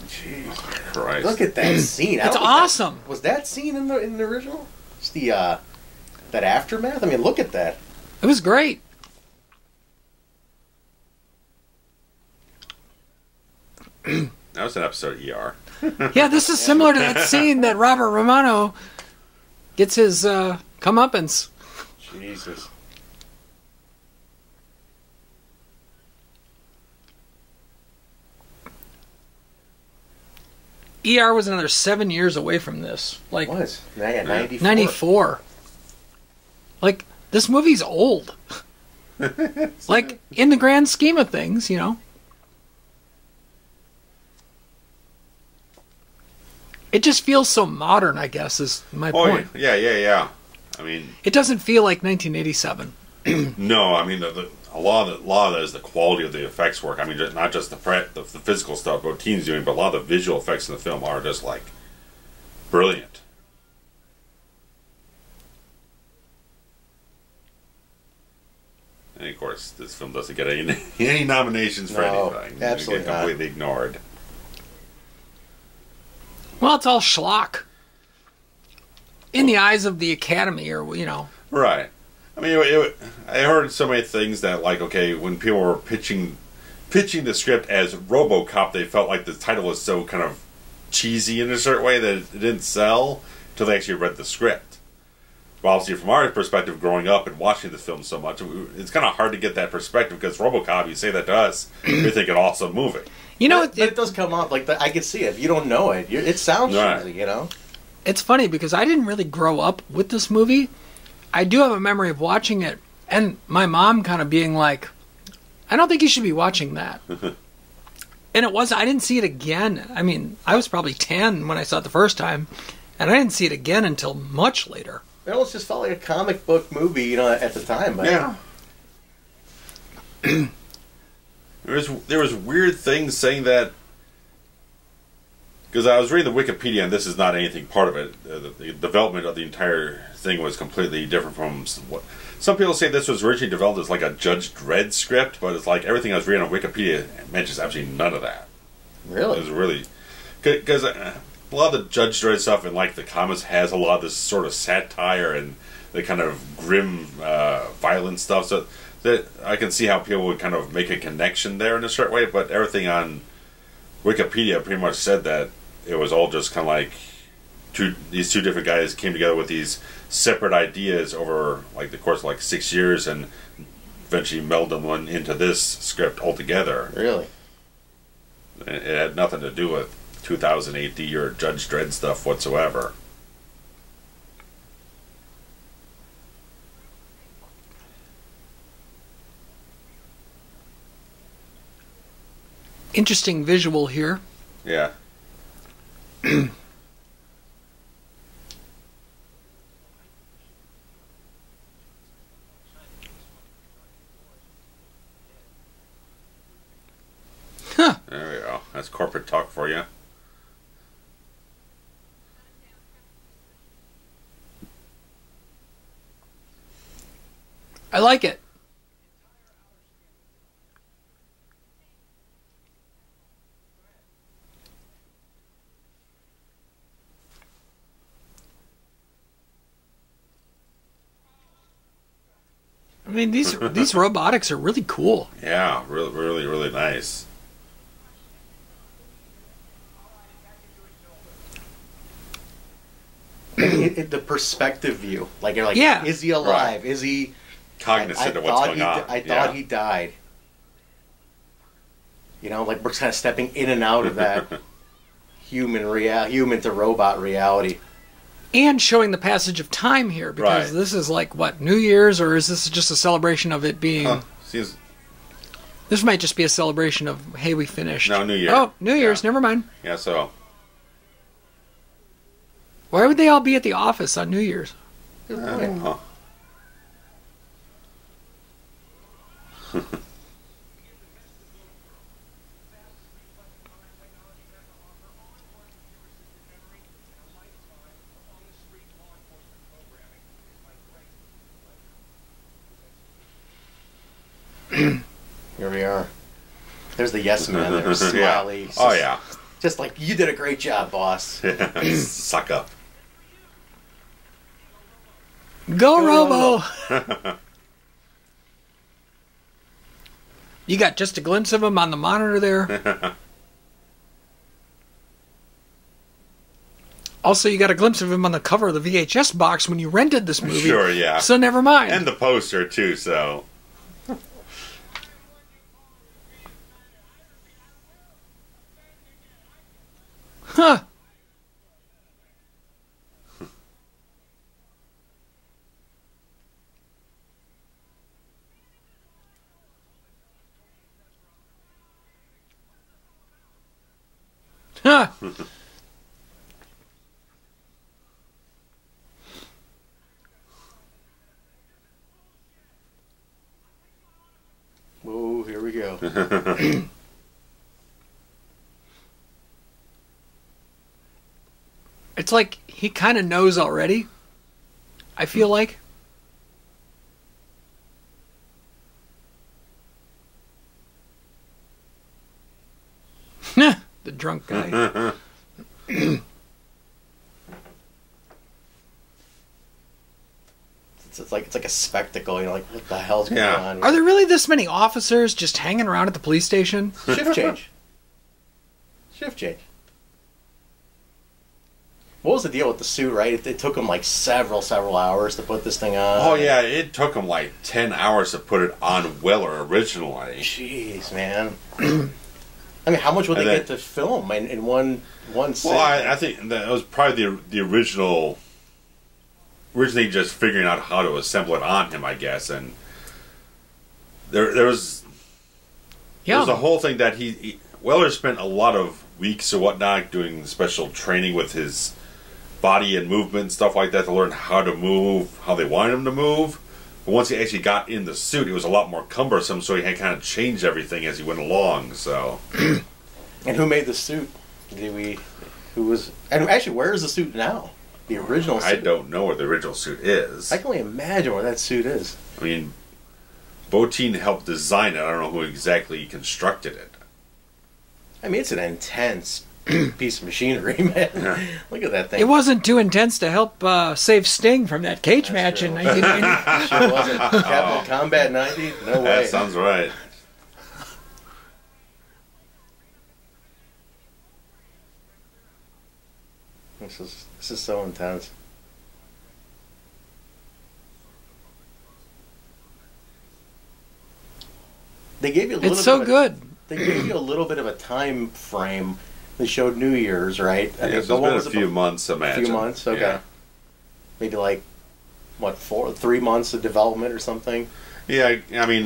Speaker 2: Jeez.
Speaker 1: Christ.
Speaker 2: Look at that scene.
Speaker 3: It's awesome.
Speaker 2: Was that scene in the original? It's the that aftermath. I mean, look at that.
Speaker 3: It was great.
Speaker 1: That was an episode of ER.
Speaker 3: Yeah, this is similar to that scene that Robert Romano gets his comeuppance.
Speaker 2: Jesus.
Speaker 3: ER was another 7 years away from this. Like,
Speaker 2: What was? 94.
Speaker 3: 94. Like, this movie's old. Like, in the grand scheme of things, you know. It just feels so modern, I guess, is my point.
Speaker 1: Yeah. I mean,
Speaker 3: It doesn't feel like 1987.
Speaker 1: no, I mean, a lot of that is the quality of the effects work. I mean, not just the physical stuff what Teen's doing, but a lot of the visual effects in the film are just, like, brilliant. And, of course, this film doesn't get any nominations for anything.
Speaker 2: Absolutely
Speaker 1: It get completely ignored.
Speaker 3: Well, it's all schlock. In the eyes of the Academy, or, you know.
Speaker 1: Right. I mean, I heard so many things that, like, okay, when people were pitching the script as RoboCop, they felt like the title was so kind of cheesy in a certain way that it didn't sell until they actually read the script. But obviously, from our perspective, growing up and watching the film so much, it's kind of hard to get that perspective because RoboCop, you say that to us, we think an awesome movie.
Speaker 3: You know,
Speaker 2: But it does come off like I can see it. If you don't know it, it sounds
Speaker 1: Right.
Speaker 2: cheesy, you know.
Speaker 3: it's funny because I didn't really grow up with this movie. I do have a memory of watching it and my mom kind of being like, I don't think you should be watching that. And I didn't see it again. I mean, I was probably 10 when I saw it the first time, and I didn't see it again until much later.
Speaker 2: It almost just felt like a comic book movie, you know, at the time. But
Speaker 1: Yeah. There was weird things saying that, because I was reading the Wikipedia, and this is not anything part of it. The development of the entire thing was completely different from what some people say. This was originally developed as like a Judge Dredd script, but it's like everything I was reading on Wikipedia mentions absolutely none of that.
Speaker 2: Really?
Speaker 1: It was really because a lot of the Judge Dredd stuff in like the comics has a lot of this sort of satire and the kind of grim, violent stuff. So that I can see how people would kind of make a connection there in a certain way. But everything on Wikipedia pretty much said that it was all just kind of like these two different guys came together with these separate ideas over like the course of like 6 years and eventually melded them into this script altogether.
Speaker 2: Really?
Speaker 1: It had nothing to do with 2008 or Judge Dredd stuff whatsoever.
Speaker 3: Interesting visual here.
Speaker 1: Yeah.
Speaker 3: Huh.
Speaker 1: There we go. That's corporate talk for you.
Speaker 3: I like it. I mean, these robotics are really cool.
Speaker 1: Yeah, really, really, really nice.
Speaker 2: The perspective view, like you're like,
Speaker 3: Yeah.
Speaker 2: is he alive?
Speaker 1: Right.
Speaker 2: Is he
Speaker 1: Cognizant of what's going on.
Speaker 2: I thought he died. You know, like we're kind of stepping in and out of that human to robot reality.
Speaker 3: And showing the passage of time here, because
Speaker 1: Right.
Speaker 3: this is like, what, New Year's, or is this just a celebration of it being...
Speaker 1: Seems
Speaker 3: This might just be a celebration of, hey, we finished.
Speaker 1: No, New Year.
Speaker 3: Oh, New Year's,
Speaker 1: Yeah.
Speaker 3: never mind.
Speaker 1: yeah. So
Speaker 3: Why would they all be at the office on New Year's?
Speaker 1: huh.
Speaker 2: Here we are. There's the yes man. There's
Speaker 1: Yeah.
Speaker 2: Smiley.
Speaker 1: Oh yeah.
Speaker 2: Just like, you did a great job, boss.
Speaker 1: Suck up.
Speaker 3: Go Robo! You got just a glimpse of him on the monitor there. Also, you got a glimpse of him on the cover of the VHS box when you rented this movie.
Speaker 1: Sure, yeah.
Speaker 3: So never mind.
Speaker 1: And the poster, too, so...
Speaker 3: Huh. Huh.
Speaker 2: Whoa, here we go.
Speaker 3: It's like he kind of knows already. I feel like. The drunk guy.
Speaker 2: It's like a spectacle, you know, like, what the hell's going on?
Speaker 3: Are there really this many officers just hanging around at the police station?
Speaker 2: Shift change. Shift change. What was the deal with the suit, right? It took them like several hours to put this thing on.
Speaker 1: Oh, yeah, it took them like 10 hours to put it on Weller originally.
Speaker 2: Jeez, man. I mean, how much would they get to film in one scene?
Speaker 1: Well, I think that was probably the originally just figuring out how to assemble it on him, I guess. And there was a whole thing that Weller spent a lot of weeks or whatnot doing special training with his body and movement and stuff like that to learn how to move, how they wanted him to move. But once he actually got in the suit, it was a lot more cumbersome, so he had kind of changed everything as he went along. So,
Speaker 2: and who made the suit? And actually, where is the suit now? The original suit?
Speaker 1: I don't know where the original suit is.
Speaker 2: I can only imagine where that suit is.
Speaker 1: I mean, Bottin helped design it. I don't know who exactly constructed it.
Speaker 2: I mean, it's an intense piece of machinery, man. Look at that thing.
Speaker 3: It wasn't too intense to help save Sting from that cage match in 1990.
Speaker 2: Sure wasn't. Capital Combat 90? No way.
Speaker 1: That sounds right.
Speaker 2: This is so intense. They gave you a little
Speaker 3: It's so good.
Speaker 2: They gave you a little bit of a time frame. They showed New Year's, right?
Speaker 1: Yeah, it's been a few months, imagine.
Speaker 2: A few months, okay.
Speaker 1: Yeah.
Speaker 2: Maybe like, what, 3 months of development or something?
Speaker 1: Yeah, I mean...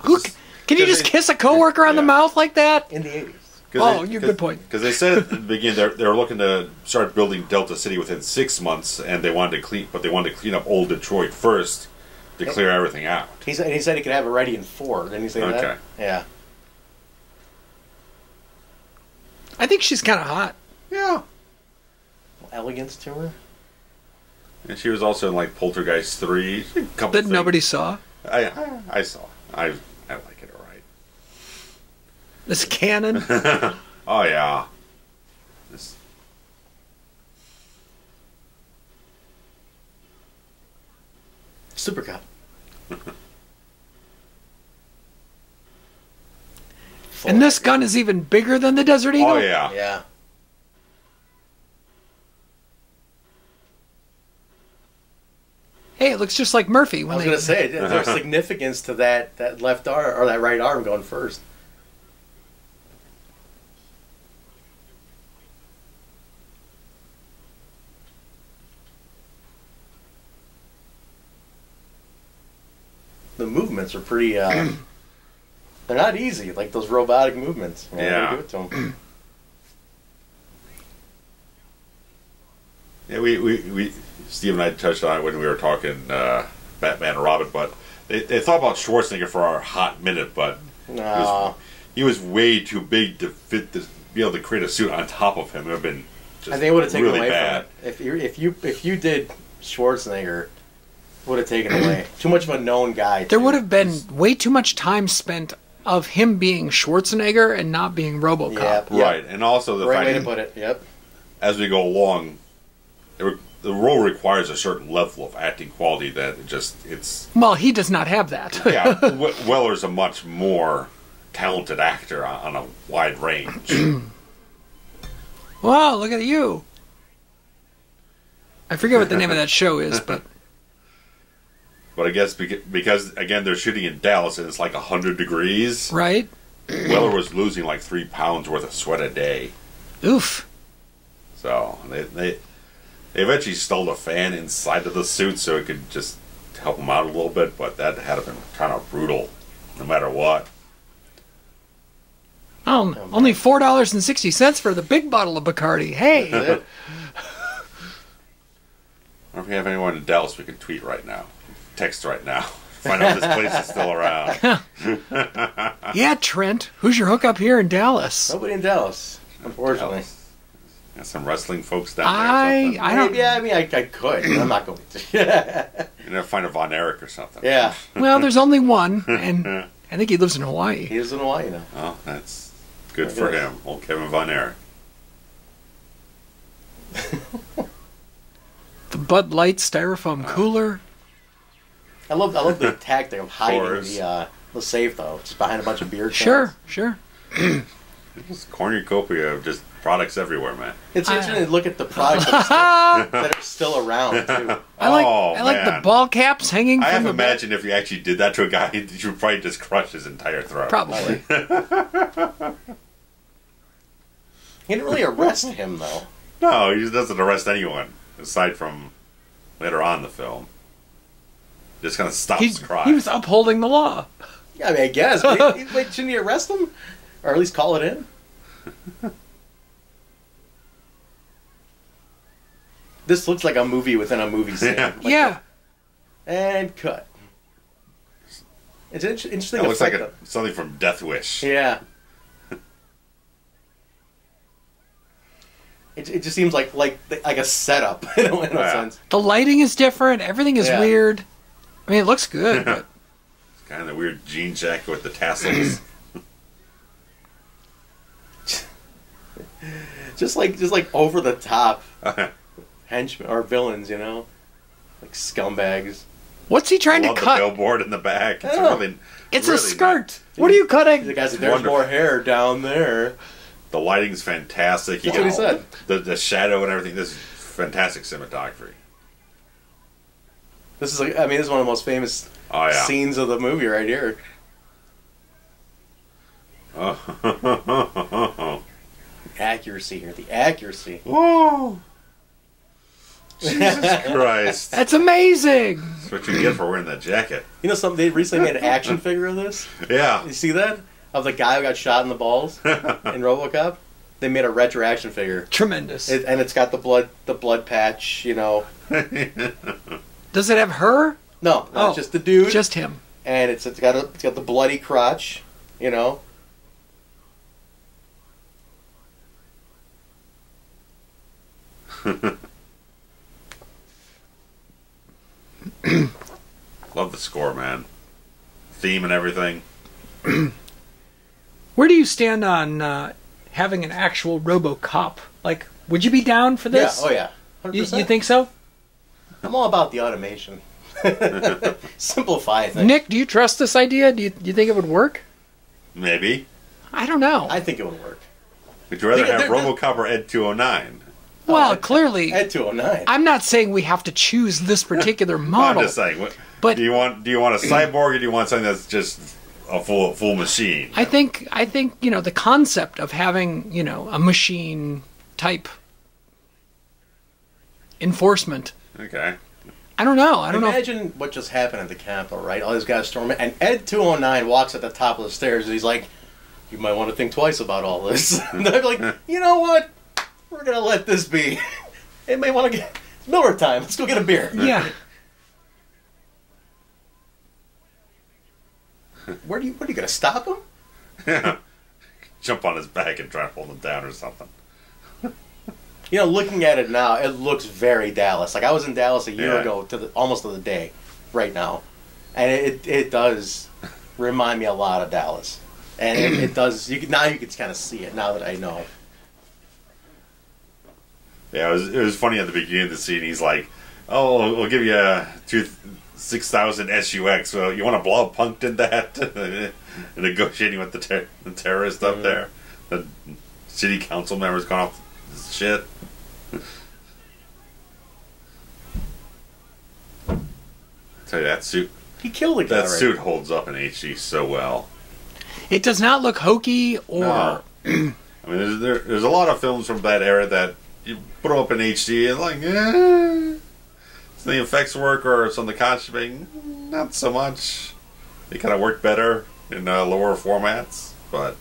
Speaker 3: Can you just kiss a coworker on the mouth like that?
Speaker 2: In the 80s.
Speaker 3: You're good point.
Speaker 1: Because they said at the beginning they were looking to start building Delta City within 6 months, and they wanted to clean up old Detroit first to clear everything out.
Speaker 2: He said he could have it ready in 4. Didn't he say that?
Speaker 1: Okay.
Speaker 2: Yeah.
Speaker 3: I think she's kind of hot.
Speaker 1: Yeah.
Speaker 2: Elegance to her.
Speaker 1: And she was also in like Poltergeist 3.
Speaker 3: That nobody saw.
Speaker 1: I saw. I like it, all right.
Speaker 3: This canon.
Speaker 1: Oh yeah.
Speaker 2: Super Cop.
Speaker 3: And this gun is even bigger than the Desert Eagle?
Speaker 1: Oh yeah.
Speaker 2: Yeah.
Speaker 3: Hey, it looks just like Murphy.
Speaker 2: I was going to say, there's significance to that left arm, or that right arm going first. The movements are pretty, they're not easy, like those robotic movements.
Speaker 1: Yeah.
Speaker 2: Do it to them.
Speaker 1: Yeah, we Steve and I touched on it when we were talking Batman and Robin, but they thought about Schwarzenegger for our hot minute, but he was way too big to be able to create a suit on top of him. It would have been just
Speaker 2: I think it would have taken
Speaker 1: really
Speaker 2: away
Speaker 1: bad.
Speaker 2: from it. If you did Schwarzenegger, it would have taken away. Too much of a known guy.
Speaker 3: There would have been way too much time spent of him being Schwarzenegger and not being RoboCop.
Speaker 2: Yep.
Speaker 1: Right, and also the
Speaker 2: Right
Speaker 1: fact
Speaker 2: way to put it. Yep.
Speaker 1: as we go along, the role requires a certain level of acting quality that it's.
Speaker 3: Well, he does not have that.
Speaker 1: Yeah, Weller's a much more talented actor on a wide range.
Speaker 3: Wow, look at you. I forget what the name of that show is, but
Speaker 1: But I guess because again they're shooting in Dallas and it's like 100 degrees.
Speaker 3: right?
Speaker 1: Weller was losing like 3 pounds worth of sweat a day.
Speaker 3: Oof.
Speaker 1: So they eventually stole a fan inside of the suit so it could just help him out a little bit, but that had to been kind of brutal, no matter what.
Speaker 3: Oh, only $4.60 for the big bottle of Bacardi. Hey.
Speaker 2: That's it.
Speaker 1: Or if we have anyone in Dallas, we can tweet right now, text right now, find out if this place is still around.
Speaker 3: Yeah, Trent. Who's your hookup here in Dallas?
Speaker 2: Nobody in Dallas, unfortunately.
Speaker 1: Got some wrestling folks down there. Or something.
Speaker 3: I don't.
Speaker 2: Maybe, I mean, I could. But I'm not going to.
Speaker 1: You know, find a Von Erich or something.
Speaker 2: Yeah.
Speaker 3: Well, there's only one, and I think he lives in Hawaii.
Speaker 2: He is in Hawaii now.
Speaker 1: Oh, that's good for him. Old Kevin Von Erich.
Speaker 3: The Bud Light styrofoam cooler.
Speaker 2: I love the tactic of hiding
Speaker 1: Course.
Speaker 2: the safe though, just behind a bunch of beer cans.
Speaker 3: Sure.
Speaker 1: This cornucopia of just products everywhere, man.
Speaker 2: It's interesting to look at the products that are still around too.
Speaker 3: I like
Speaker 1: man.
Speaker 3: the ball caps hanging
Speaker 1: I
Speaker 3: from
Speaker 1: have
Speaker 3: the
Speaker 1: imagined if you actually did that to a guy, you would probably just crush his entire throat.
Speaker 3: Probably.
Speaker 2: He didn't really arrest him though.
Speaker 1: No, he just doesn't arrest anyone, aside from later on in the film. Just kind of stops crime.
Speaker 3: He was upholding the law.
Speaker 2: Yeah, I mean, I guess. But wait, shouldn't he arrest him, or at least call it in? This looks like a movie within a movie scene.
Speaker 1: Yeah.
Speaker 2: Like
Speaker 3: Yeah.
Speaker 2: and cut. It's interesting.
Speaker 1: It looks like
Speaker 2: effect,
Speaker 1: something from Death Wish.
Speaker 2: Yeah. It just seems like a setup in a
Speaker 1: Yeah.
Speaker 2: sense.
Speaker 3: The lighting is different. Everything is
Speaker 2: Yeah.
Speaker 3: weird. I mean, it looks good, but
Speaker 1: It's kind of the weird jean jacket with the tassels.
Speaker 2: just like over the top henchmen or villains, you know, like scumbags.
Speaker 3: what's he trying
Speaker 1: I
Speaker 3: to
Speaker 1: love the
Speaker 3: cut?
Speaker 1: billboard in the back. It's
Speaker 2: Oh.
Speaker 1: really,
Speaker 3: It's
Speaker 1: really
Speaker 3: a skirt.
Speaker 1: nice.
Speaker 3: What are you cutting?
Speaker 2: The guy's like, there's
Speaker 1: Wonderful.
Speaker 2: more hair down there.
Speaker 1: The lighting's fantastic.
Speaker 2: That's what he said.
Speaker 1: The shadow and everything. This is fantastic cinematography.
Speaker 2: This is like, I mean, this is one of the most famous
Speaker 1: Oh yeah.
Speaker 2: scenes of the movie right here.
Speaker 1: Oh.
Speaker 2: Accuracy here, the accuracy.
Speaker 1: Whoa. Jesus Christ.
Speaker 3: That's amazing.
Speaker 1: That's what you get for wearing that jacket.
Speaker 2: You know something? They recently made an action figure of this.
Speaker 1: Yeah.
Speaker 2: You see that? Of the guy who got shot in the balls in RoboCop. They made a retro action figure,
Speaker 3: Tremendous.
Speaker 2: and it's got the blood patch. You know,
Speaker 3: Does it have her?
Speaker 2: no,
Speaker 3: Oh.
Speaker 2: just the dude,
Speaker 3: Just him.
Speaker 2: and it's got the bloody crotch. You know,
Speaker 1: Love the score, man. Theme and everything.
Speaker 3: Where do you stand on having an actual RoboCop? Like, would you be down for this?
Speaker 2: yeah, oh yeah,
Speaker 3: You
Speaker 2: 100%.
Speaker 3: think so?
Speaker 2: I'm all about the automation. Simplify things.
Speaker 3: Nick, do you trust this idea? Do you think it would work?
Speaker 1: Maybe.
Speaker 3: I don't know.
Speaker 2: I think it would work.
Speaker 1: Would you rather have
Speaker 2: They're-
Speaker 1: RoboCop or Ed 209?
Speaker 3: well, clearly,
Speaker 2: At 209.
Speaker 3: I'm not saying we have to choose this particular model.
Speaker 1: I'm just saying.
Speaker 3: But-
Speaker 1: do you want a cyborg or do you want something that's just a full machine?
Speaker 3: I think the concept of having a machine type enforcement.
Speaker 1: Okay.
Speaker 3: I don't know. I don't know.
Speaker 2: Imagine what just happened at the Capitol, right? All these guys storm it, and Ed 209 walks at the top of the stairs, and he's like, "You might want to think twice about all this." And they're like, "You know what? We're gonna let this be. It may want to get it's Miller time. Let's go get a beer."
Speaker 3: Yeah.
Speaker 2: What are you gonna stop him?
Speaker 1: Yeah. Jump on his back and try to hold him down or something.
Speaker 2: You know, looking at it now, it looks very Dallas. Like I was in Dallas a year
Speaker 1: Yeah.
Speaker 2: ago almost to the day, right now, and it does remind me a lot of Dallas. And it does. Now you can kind of see it. Now that I know.
Speaker 1: Yeah, it was funny at the beginning of the scene. He's like, "Oh, we'll give you 6,000 SUX. Well, you want to blow a punk in that?" Negotiating with the terrorist up there. The city council members going off this shit. I tell you, that suit.
Speaker 2: He killed the guy.
Speaker 1: That suit holds up in HD so well.
Speaker 3: It does not look hokey or.
Speaker 1: No. I mean, there's a lot of films from that era that you put them up in HD and like, some of the effects work or some of the costuming, not so much. They kind of work better in lower formats, but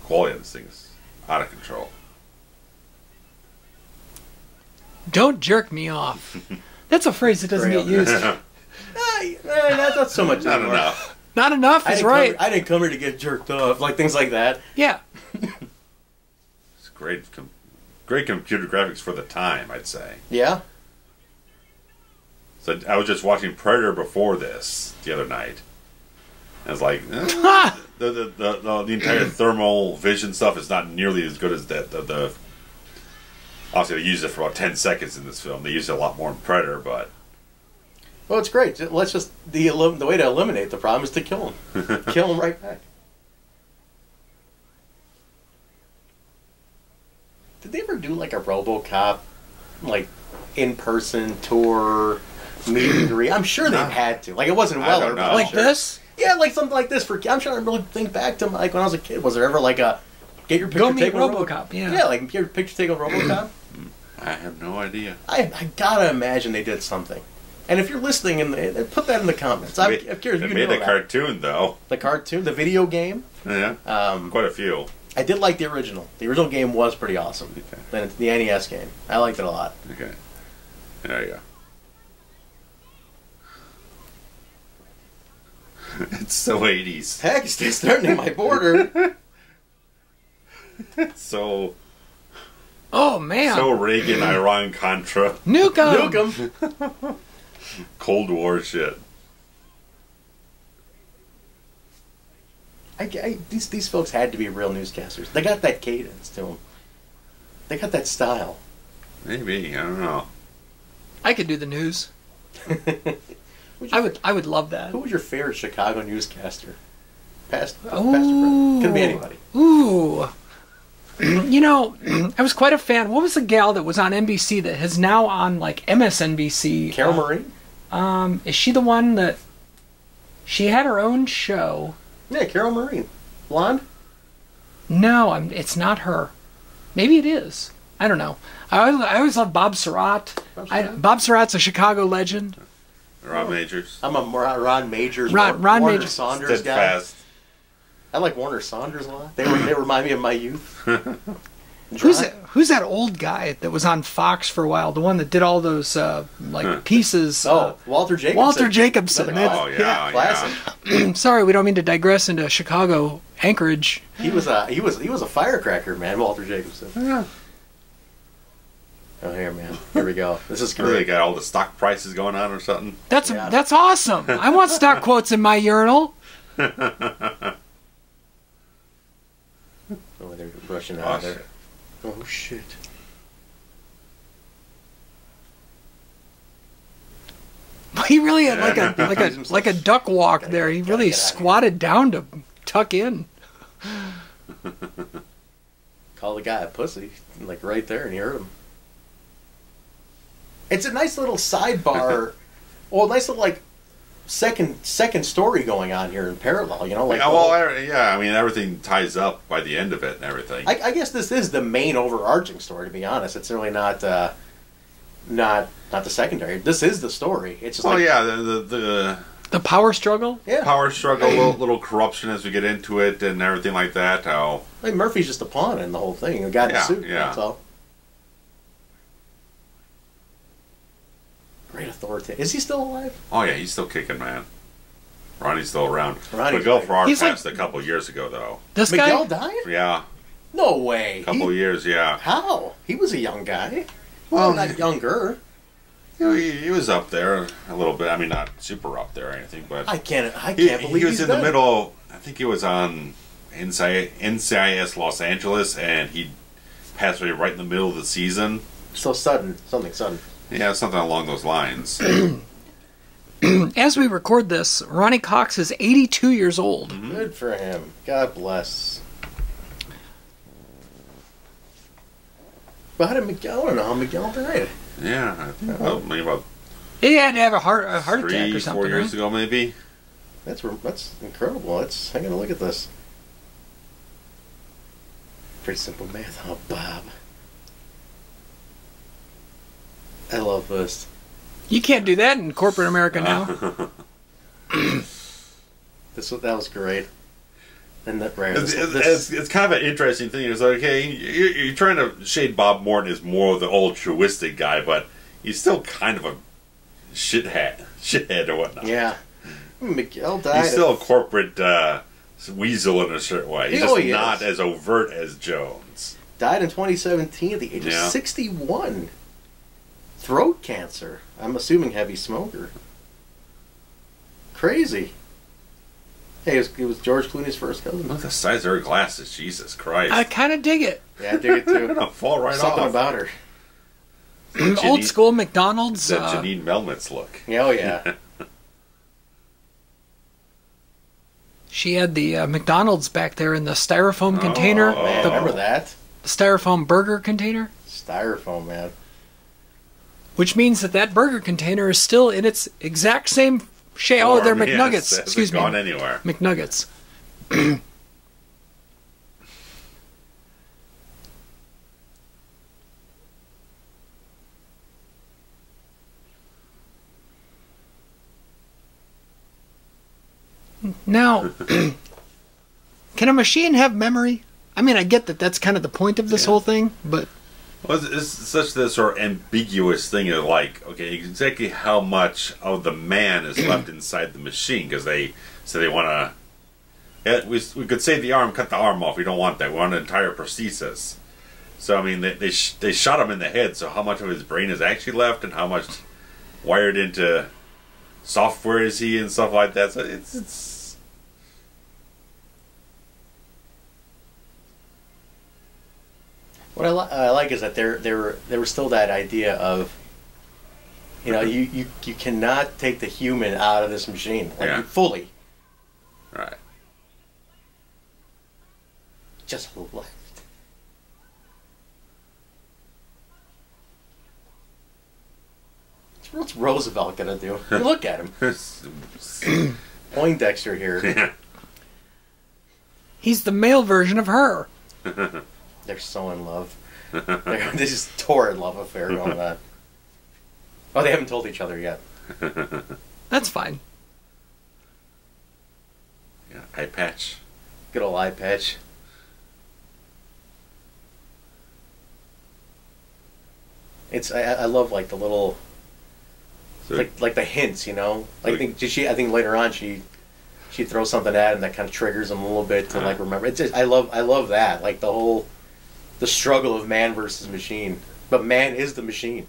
Speaker 1: quality of this thing is out of control.
Speaker 3: Don't jerk me off. That's a phrase that doesn't get used.
Speaker 2: That's not so much.
Speaker 1: Not
Speaker 2: anymore.
Speaker 1: enough.
Speaker 3: Not enough is right.
Speaker 2: I didn't come here to get jerked off, like things like that.
Speaker 3: Yeah.
Speaker 1: It's great computer graphics for the time, I'd say.
Speaker 2: Yeah.
Speaker 1: So I was just watching Predator before this the other night. I was like, the entire thermal vision stuff is not nearly as good as that. Obviously, they used it for about 10 seconds in this film. They used it a lot more in Predator, but...
Speaker 2: Well, it's great. Let's just... The way to eliminate the problem is to kill him. Kill him right back. Did they ever do, like, a RoboCop, like, in-person tour, meet and greet? I'm sure they've had to. Like, it wasn't Weller, but...
Speaker 3: Like this?
Speaker 2: Yeah, like something like this. I'm trying to really think back to, like, when I was a kid. Was there ever, like, a... Get your picture taken with
Speaker 3: RoboCop, yeah.
Speaker 2: Yeah, like, get your picture taken with RoboCop.
Speaker 1: I have no idea.
Speaker 2: I gotta imagine they did something. And if you're listening, put that in the comments. I'm curious.
Speaker 1: They made a cartoon, though.
Speaker 2: The cartoon, the video game.
Speaker 1: Yeah, quite a few.
Speaker 2: I did like the original. The original game was pretty awesome.
Speaker 1: Okay.
Speaker 2: Then it's the NES game. I liked it a lot.
Speaker 1: Okay, there you go. It's so 80s.
Speaker 2: Heck, it's threatening my border.
Speaker 1: So...
Speaker 3: Oh, man.
Speaker 1: So Reagan, Iran, Contra.
Speaker 3: Nuke 'em.
Speaker 2: Nuke 'em.
Speaker 1: Cold War shit.
Speaker 2: These folks had to be real newscasters. They got that cadence to them. They got that style.
Speaker 1: Maybe, I don't know.
Speaker 3: I could do the news. I would love that.
Speaker 2: Who was your favorite Chicago newscaster? Past or
Speaker 3: Ooh.
Speaker 2: present? Could be anybody.
Speaker 3: Ooh. You know, I was quite a fan. What was the gal that was on NBC that is now on, like, MSNBC?
Speaker 2: Carol Marine?
Speaker 3: Is she the one that... She had her own show.
Speaker 2: Yeah, Carol Marine. Blonde?
Speaker 3: No, it's not her. Maybe it is. I don't know. I always loved Bob Surratt. Bob Surratt's a Chicago legend.
Speaker 1: Ron Majors.
Speaker 2: I'm a Ron Majors,
Speaker 3: Ron
Speaker 2: Warner
Speaker 3: Majors.
Speaker 2: Saunders guy.
Speaker 1: Steadfast.
Speaker 2: I like Warner Saunders a lot. They remind me of my youth.
Speaker 3: Who's that old guy that was on Fox for a while? The one that did all those pieces.
Speaker 2: Walter Jacobson.
Speaker 3: Walter Jacobson.
Speaker 1: Oh yeah,
Speaker 2: classic.
Speaker 3: Sorry, we don't mean to digress into Chicago, Anchorage.
Speaker 2: He was a firecracker, man. Walter Jacobson.
Speaker 1: Yeah.
Speaker 2: Oh, here, man. Here we go. This is
Speaker 1: Really
Speaker 2: great.
Speaker 1: got all the stock prices going on or something.
Speaker 3: That's awesome. I want stock quotes in my urinal.
Speaker 2: Oh, they're rushing out of there. Oh shit.
Speaker 3: He really had like a duck walk there. He really squatted down to tuck in.
Speaker 2: Call the guy a pussy, like right there, and he heard him. It's a nice little sidebar, well, nice little like second story going on here in parallel. You know, like
Speaker 1: I mean everything ties up by the end of it and everything.
Speaker 2: I guess this is the main overarching story. To be honest, it's really not the secondary. This is the story. It's just
Speaker 3: the power struggle.
Speaker 2: Yeah,
Speaker 1: power struggle, little corruption as we get into it and everything like that. How
Speaker 2: Murphy's just a pawn in the whole thing. The guy in the suit. Yeah. That's all. Great authority. Is he still alive?
Speaker 1: Oh yeah, he's still kicking, man. Ronnie's still around.
Speaker 2: Miguel
Speaker 1: Ferrer passed a couple years ago, though.
Speaker 3: This
Speaker 2: Miguel
Speaker 3: guy
Speaker 2: died?
Speaker 1: Yeah.
Speaker 2: No way.
Speaker 1: A couple years, yeah.
Speaker 2: How? He was a young guy. Well, not younger.
Speaker 1: You know, he was up there a little bit. I mean, not super up there or anything, but
Speaker 2: I can't believe
Speaker 1: he was in the middle. think he was on NCIS Los Angeles, and he passed away right in the middle of the season.
Speaker 2: So sudden. Something sudden.
Speaker 1: Yeah, something along those lines.
Speaker 3: As we record this, Ronnie Cox is 82 years old.
Speaker 1: Mm-hmm.
Speaker 2: Good for him. God bless. But how did Miguel, I don't know how Miguel died.
Speaker 1: Yeah, I think maybe about
Speaker 3: He had to have a heart attack or something.
Speaker 1: 4 years
Speaker 3: right?
Speaker 1: ago, maybe.
Speaker 2: That's incredible. I gotta look at this. Pretty simple math, huh, Bob? I love this.
Speaker 3: You can't do that in corporate America now.
Speaker 2: That was great. And that rare.
Speaker 1: It's kind of an interesting thing. It's like, okay, you're trying to shade Bob Morton as more of the altruistic guy, but he's still kind of a shithead or whatnot.
Speaker 2: Yeah. Miguel died.
Speaker 1: He's still a corporate weasel in a certain way. He's just not as overt as Jones.
Speaker 2: Died in 2017 at the age of 61. Throat cancer. I'm assuming heavy smoker. Crazy. Hey, it was George Clooney's first cousin.
Speaker 1: Look at the size of her glasses. Jesus Christ.
Speaker 3: I kind of dig it.
Speaker 2: Yeah, I dig it too.
Speaker 1: They're gonna fall right
Speaker 2: Something
Speaker 1: off.
Speaker 2: about her.
Speaker 3: Old school McDonald's.
Speaker 1: That Janine Melnitz look.
Speaker 2: Yeah, oh yeah.
Speaker 3: She had the McDonald's back there in the styrofoam container.
Speaker 2: Man,
Speaker 3: The
Speaker 2: remember that?
Speaker 3: styrofoam burger container.
Speaker 2: Styrofoam, man.
Speaker 3: Which means that burger container is still in its exact same shape. Oh, they're McNuggets.
Speaker 1: Yes,
Speaker 3: Excuse me.
Speaker 1: Gone anywhere.
Speaker 3: McNuggets. Now, can a machine have memory? I mean, I get that that's kind of the point of this whole thing, but...
Speaker 1: Well, it's such this sort of ambiguous thing of like, okay, exactly how much of the man is left inside the machine, because they want to... Yeah, we could save the arm, cut the arm off. We don't want that. We want an entire prosthesis. So, I mean, they shot him in the head, so how much of his brain is actually left and how much wired into software is he and stuff like that. So it's
Speaker 2: What I like is that there was still that idea of, you know, you cannot take the human out of this machine, like fully.
Speaker 1: right.
Speaker 2: Just left. What's Roosevelt gonna do? You look at him. Poindexter here.
Speaker 3: He's the male version of her.
Speaker 2: They're so in love. This is torrid love affair going on. Oh, they haven't told each other yet.
Speaker 3: That's fine.
Speaker 1: Yeah, eye patch.
Speaker 2: Good old eye patch. I love like the little like the hints, you know. I think later on she throws something at him that kind of triggers him a little bit to like remember. It's just, I love that, like the struggle of man versus machine, but man is the machine.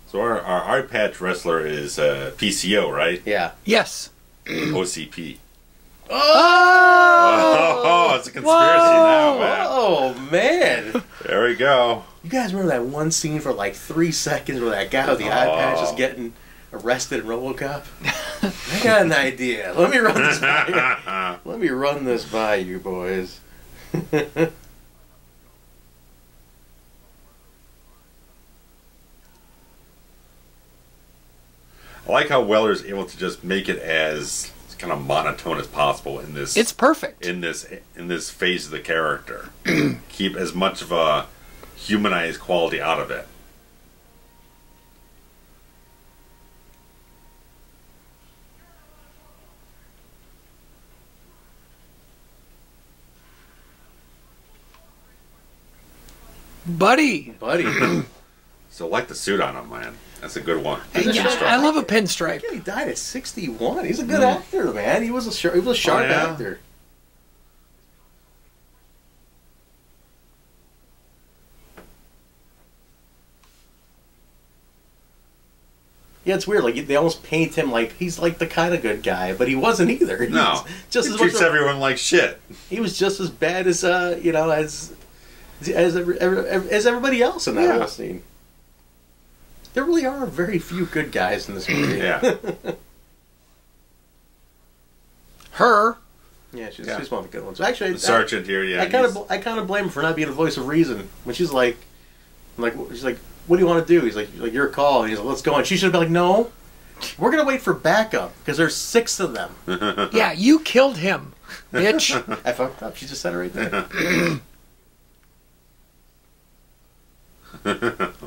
Speaker 1: So our eye patch wrestler is PCO, right?
Speaker 2: Yeah.
Speaker 3: Yes.
Speaker 1: OCP.
Speaker 2: Oh,
Speaker 1: it's a conspiracy now, man.
Speaker 2: Oh man.
Speaker 1: There we go.
Speaker 2: You guys remember that one scene for like 3 seconds where that guy with the eye patch is getting arrested in RoboCop? I got an idea. Let me run this by you. Let me run this by you, boys.
Speaker 1: I like how Weller's able to just make it as kind of monotone as possible in this.
Speaker 3: It's perfect.
Speaker 1: In this phase of the character. Keep as much of a humanized quality out of it.
Speaker 3: Buddy.
Speaker 1: So I like the suit on him, man. That's a good one.
Speaker 3: I love a pinstripe.
Speaker 2: He died at 61. He's a good actor, man. He was a sharp actor. Yeah, it's weird. Like they almost paint him like he's like the kind of good guy, but he wasn't either. He
Speaker 1: No,
Speaker 2: was just
Speaker 1: he
Speaker 2: as
Speaker 1: treats
Speaker 2: much
Speaker 1: everyone like shit.
Speaker 2: he was just as bad as you know as everybody else in that whole scene. There really are very few good guys in this movie.
Speaker 1: Yeah.
Speaker 3: Her.
Speaker 2: Yeah, she's one of the good ones. Actually,
Speaker 1: The sergeant here, yeah.
Speaker 2: I kind of blame her for not being the voice of reason when she's like, what do you want to do? He's like your call. And he's like, let's go. And she should have been like, no, we're gonna wait for backup because there's 6 of them.
Speaker 3: Yeah, you killed him, bitch.
Speaker 2: I fucked up. She just said it right there.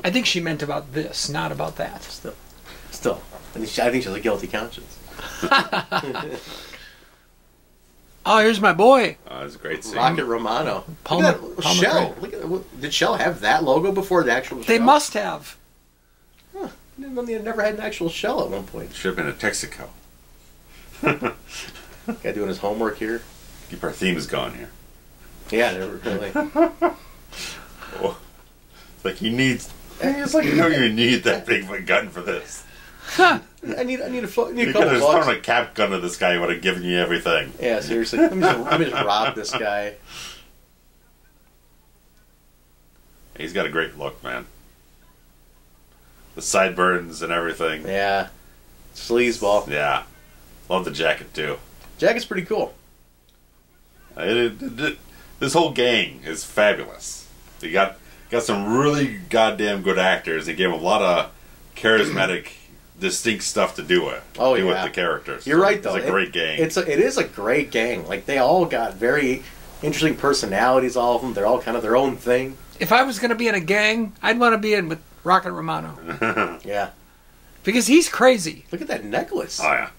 Speaker 3: I think she meant about this, not about that.
Speaker 2: Still, I think she has a guilty conscience.
Speaker 3: Oh, here's my boy.
Speaker 1: Oh, that's a great scene.
Speaker 2: Rocket Romano.
Speaker 3: Paul
Speaker 2: Look at that
Speaker 3: Paul
Speaker 2: Shell.
Speaker 3: McCrane.
Speaker 2: Did Shell have that logo before the actual Shell?
Speaker 3: They must have.
Speaker 2: Huh. I didn't know they had never had an actual Shell at one point.
Speaker 1: Should have been a Texaco.
Speaker 2: Guy doing his homework here.
Speaker 1: Keep our themes going here.
Speaker 2: Yeah, they were really.
Speaker 1: Oh. It's like he needs. It's like you don't even need that big of a gun for this.
Speaker 3: Huh.
Speaker 2: I need a
Speaker 1: You
Speaker 2: couple
Speaker 1: could have just
Speaker 2: bucks.
Speaker 1: thrown a cap gun to this guy. He would have given you everything.
Speaker 2: Yeah, seriously. Let me just rob this guy.
Speaker 1: He's got a great look, man. The sideburns and everything.
Speaker 2: Yeah. Sleazeball.
Speaker 1: Yeah. Love the jacket, too.
Speaker 2: Jacket's pretty cool.
Speaker 1: This whole gang is fabulous. You got some really goddamn good actors. They gave them a lot of charismatic, distinct stuff to do with.
Speaker 2: Oh,
Speaker 1: do
Speaker 2: yeah.
Speaker 1: with the characters.
Speaker 2: You're right, though.
Speaker 1: It's a great gang.
Speaker 2: It is a great gang. Like, they all got very interesting personalities, all of them. They're all kind of their own thing.
Speaker 3: If I was going to be in a gang, I'd want to be in with Rocket Romano.
Speaker 2: Yeah.
Speaker 3: Because he's crazy.
Speaker 2: Look at that necklace.
Speaker 1: Oh,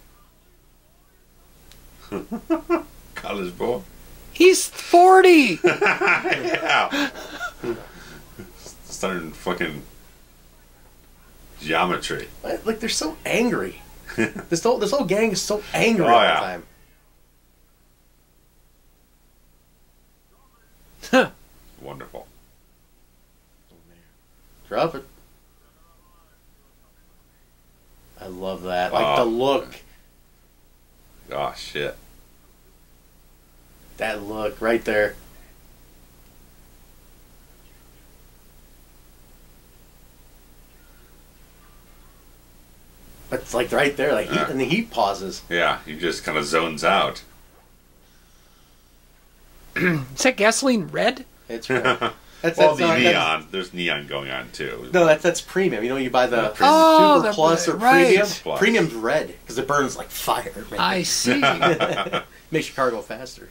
Speaker 1: yeah. College boy.
Speaker 3: He's 40!
Speaker 1: Yeah. Starting fucking geometry.
Speaker 2: Like, they're so angry. This whole gang is so angry
Speaker 1: Oh,
Speaker 2: all
Speaker 1: yeah.
Speaker 2: the time.
Speaker 3: Huh.
Speaker 1: Wonderful.
Speaker 2: Drop it. I love that. Like, the look.
Speaker 1: Oh, shit.
Speaker 2: That look right there. But it's like right there, like
Speaker 1: Yeah.
Speaker 2: and the heat pauses.
Speaker 1: Yeah, he just kind of zones out.
Speaker 3: Is that gasoline red?
Speaker 2: It's red. That's
Speaker 1: Well, the
Speaker 2: not-
Speaker 1: neon. There's neon going on, too.
Speaker 2: No, that's premium. You know, you buy the
Speaker 3: Oh,
Speaker 2: Super
Speaker 3: the-
Speaker 2: Plus or
Speaker 3: right.
Speaker 2: Premium.
Speaker 1: Plus.
Speaker 2: Premium's red because it burns like fire. Man.
Speaker 3: I see.
Speaker 2: Makes your car go faster.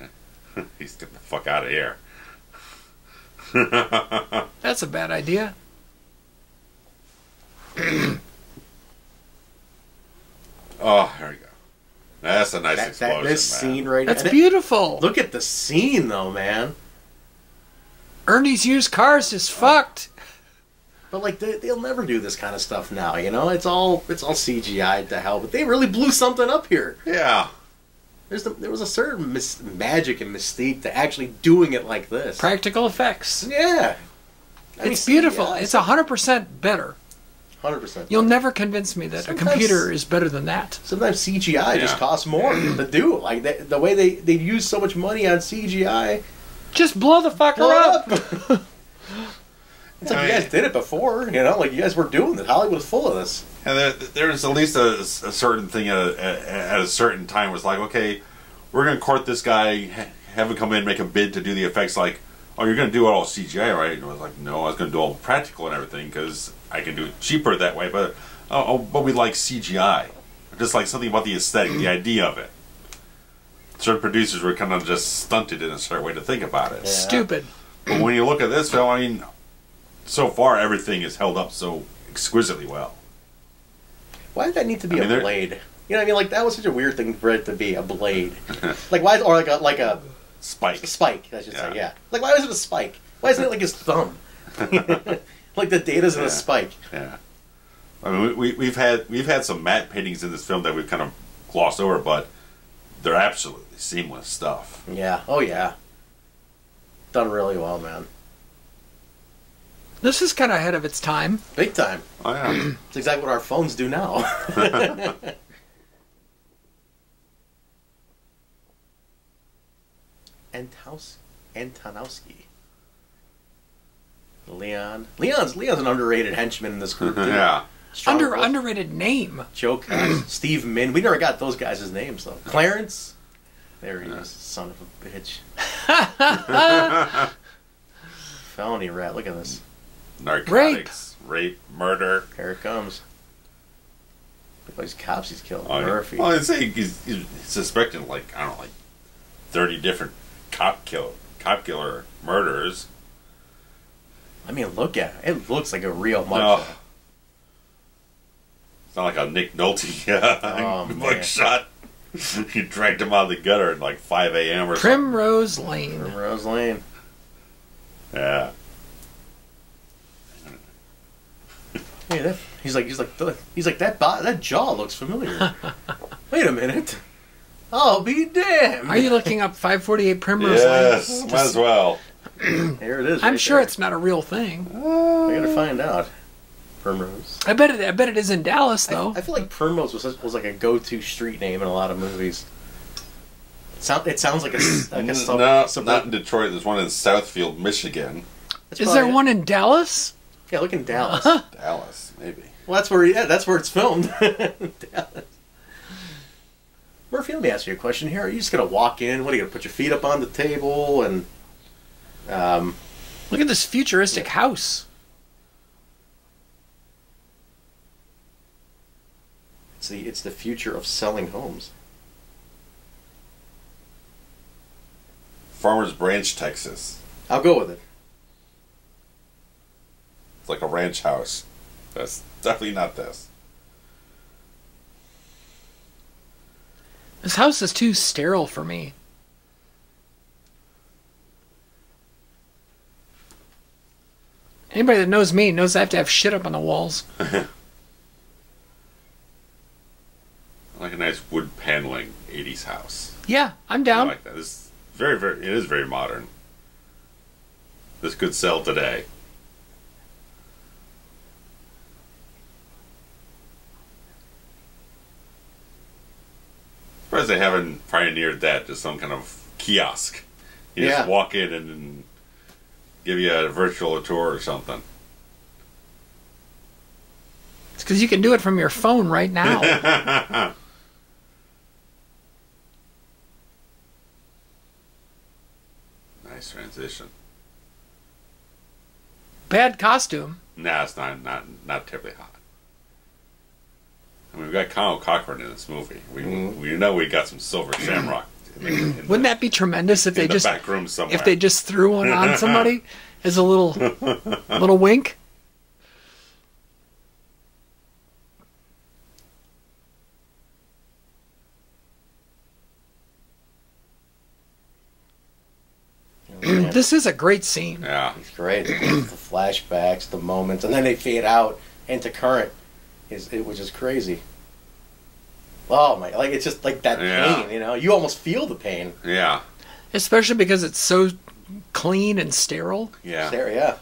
Speaker 1: He's getting the fuck out of here.
Speaker 3: That's a bad idea.
Speaker 1: Oh, there we go. That's a nice explosion,
Speaker 2: This
Speaker 1: man.
Speaker 2: scene right
Speaker 3: That's
Speaker 2: now.
Speaker 3: beautiful.
Speaker 2: Look at the scene, though, man.
Speaker 3: Ernie's used cars is fucked.
Speaker 2: But like they'll never do this kind of stuff now. You know, it's all CGI to hell. But they really blew something up here.
Speaker 1: Yeah.
Speaker 2: There was a certain magic and mystique to actually doing it like this.
Speaker 3: Practical effects.
Speaker 2: Yeah.
Speaker 3: It's beautiful. It's 100% better.
Speaker 2: 100%.
Speaker 3: You'll never convince me that a computer is better than that.
Speaker 2: Sometimes CGI just
Speaker 1: Yeah.
Speaker 2: costs more to do. Like the way they use so much money on CGI.
Speaker 3: Just blow the fucker
Speaker 2: Blow
Speaker 3: up.
Speaker 2: it up. It's like you guys did it before, you know, like you guys were doing this. Hollywood is full of this.
Speaker 1: And there's at least a certain thing at a certain time where it's like, okay, we're going to court this guy, have him come in, make a bid to do the effects like, oh, you're going to do it all CGI, right? And I was like, no, I was going to do all practical and everything because I can do it cheaper that way. But but we like CGI. Just like something about the aesthetic, the idea of it. Certain producers were kind of just stunted in a certain way to think about it.
Speaker 2: Yeah.
Speaker 3: Stupid.
Speaker 1: But when you look at this film, I mean, so far everything is held up so exquisitely well.
Speaker 2: Why did that need to be
Speaker 1: I mean,
Speaker 2: a blade? You know what I mean? Like that was such a weird thing for it to be a blade. Like why? Or like a
Speaker 1: Spike.
Speaker 2: spike, I should say.
Speaker 1: Yeah.
Speaker 2: Yeah. Like why was it a spike? Why isn't it like his thumb? Like the data's in a spike.
Speaker 1: Yeah. I mean, we've had some matte paintings in this film that we've kind of glossed over, but they're absolutely seamless stuff.
Speaker 2: Yeah. Oh yeah. Done really well, man.
Speaker 3: This is kind of ahead of its time.
Speaker 2: Big time.
Speaker 1: Oh, yeah.
Speaker 2: It's exactly what our phones do now. Antonowski. Leon. Leon's an underrated henchman in this group, too.
Speaker 1: Yeah.
Speaker 3: Underrated name.
Speaker 2: Joe Cox, Steve Min. We never got those guys' names, though. Clarence. There he is, son of a bitch. Felony rat. Look at this.
Speaker 1: Narcotics, rape, murder.
Speaker 2: Here it comes. Look at these cops he's killed.
Speaker 1: Oh,
Speaker 2: Murphy.
Speaker 1: Well, I'd say he's suspecting, like, I don't know, like 30 different cop killer murders.
Speaker 2: I mean, look at it. It looks like a real mugshot.
Speaker 1: No. It's not like a Nick Nolte mugshot. He dragged him out of the gutter at like 5 a.m. or
Speaker 3: Primrose Lane.
Speaker 2: Primrose Lane.
Speaker 1: Yeah.
Speaker 2: Hey, he's like that jaw looks familiar. Wait a minute. I'll be damned.
Speaker 3: Are you looking up 548 Primrose
Speaker 1: Yes,
Speaker 3: Lane?
Speaker 1: might as well.
Speaker 2: Here it is.
Speaker 3: I'm
Speaker 2: right
Speaker 3: sure
Speaker 2: there.
Speaker 3: it's not a real thing.
Speaker 2: I gotta find out. Primrose.
Speaker 3: I bet it is in Dallas though.
Speaker 2: I feel like Primrose was like a go-to street name in a lot of movies. It sounds like a
Speaker 1: No, not in Detroit. There's one in Southfield, Michigan.
Speaker 3: Is there one in Dallas?
Speaker 2: Yeah, look in Dallas.
Speaker 1: Dallas, maybe.
Speaker 2: Well, that's where it's filmed. Dallas. Murphy, let me ask you a question here. Are you just gonna walk in? What are you gonna put your feet up on the table and?
Speaker 3: Look at this futuristic house.
Speaker 2: It's the future of selling homes.
Speaker 1: Farmers Branch, Texas.
Speaker 2: I'll go with it.
Speaker 1: It's like a ranch house. That's definitely not this.
Speaker 3: This house is too sterile for me. Anybody that knows me knows I have to have shit up on the walls.
Speaker 1: Like a nice wood paneling 80s house.
Speaker 3: Yeah, I'm
Speaker 1: I
Speaker 3: down.
Speaker 1: like that. This is it is very modern. This could sell today. Surprised they haven't pioneered that, just some kind of kiosk. You just walk in and give you a virtual tour or something.
Speaker 3: It's because you can do it from your phone right now.
Speaker 1: Nice transition.
Speaker 3: Bad costume.
Speaker 1: Nah, it's not terribly hot. I mean, we got Conal Cochran in this movie. We know we got some Silver Shamrock.
Speaker 3: Wouldn't that be tremendous if they just
Speaker 1: back room somewhere?
Speaker 3: if they just threw one on somebody as a little wink? This is a great scene.
Speaker 1: Yeah,
Speaker 2: It's great. The flashbacks, the moments, and then they fade out into current, which is crazy. Oh my! Like it's just like that pain, you know. You almost feel the pain.
Speaker 1: yeah,
Speaker 3: Especially because it's so clean and sterile.
Speaker 1: yeah.
Speaker 2: There, yeah.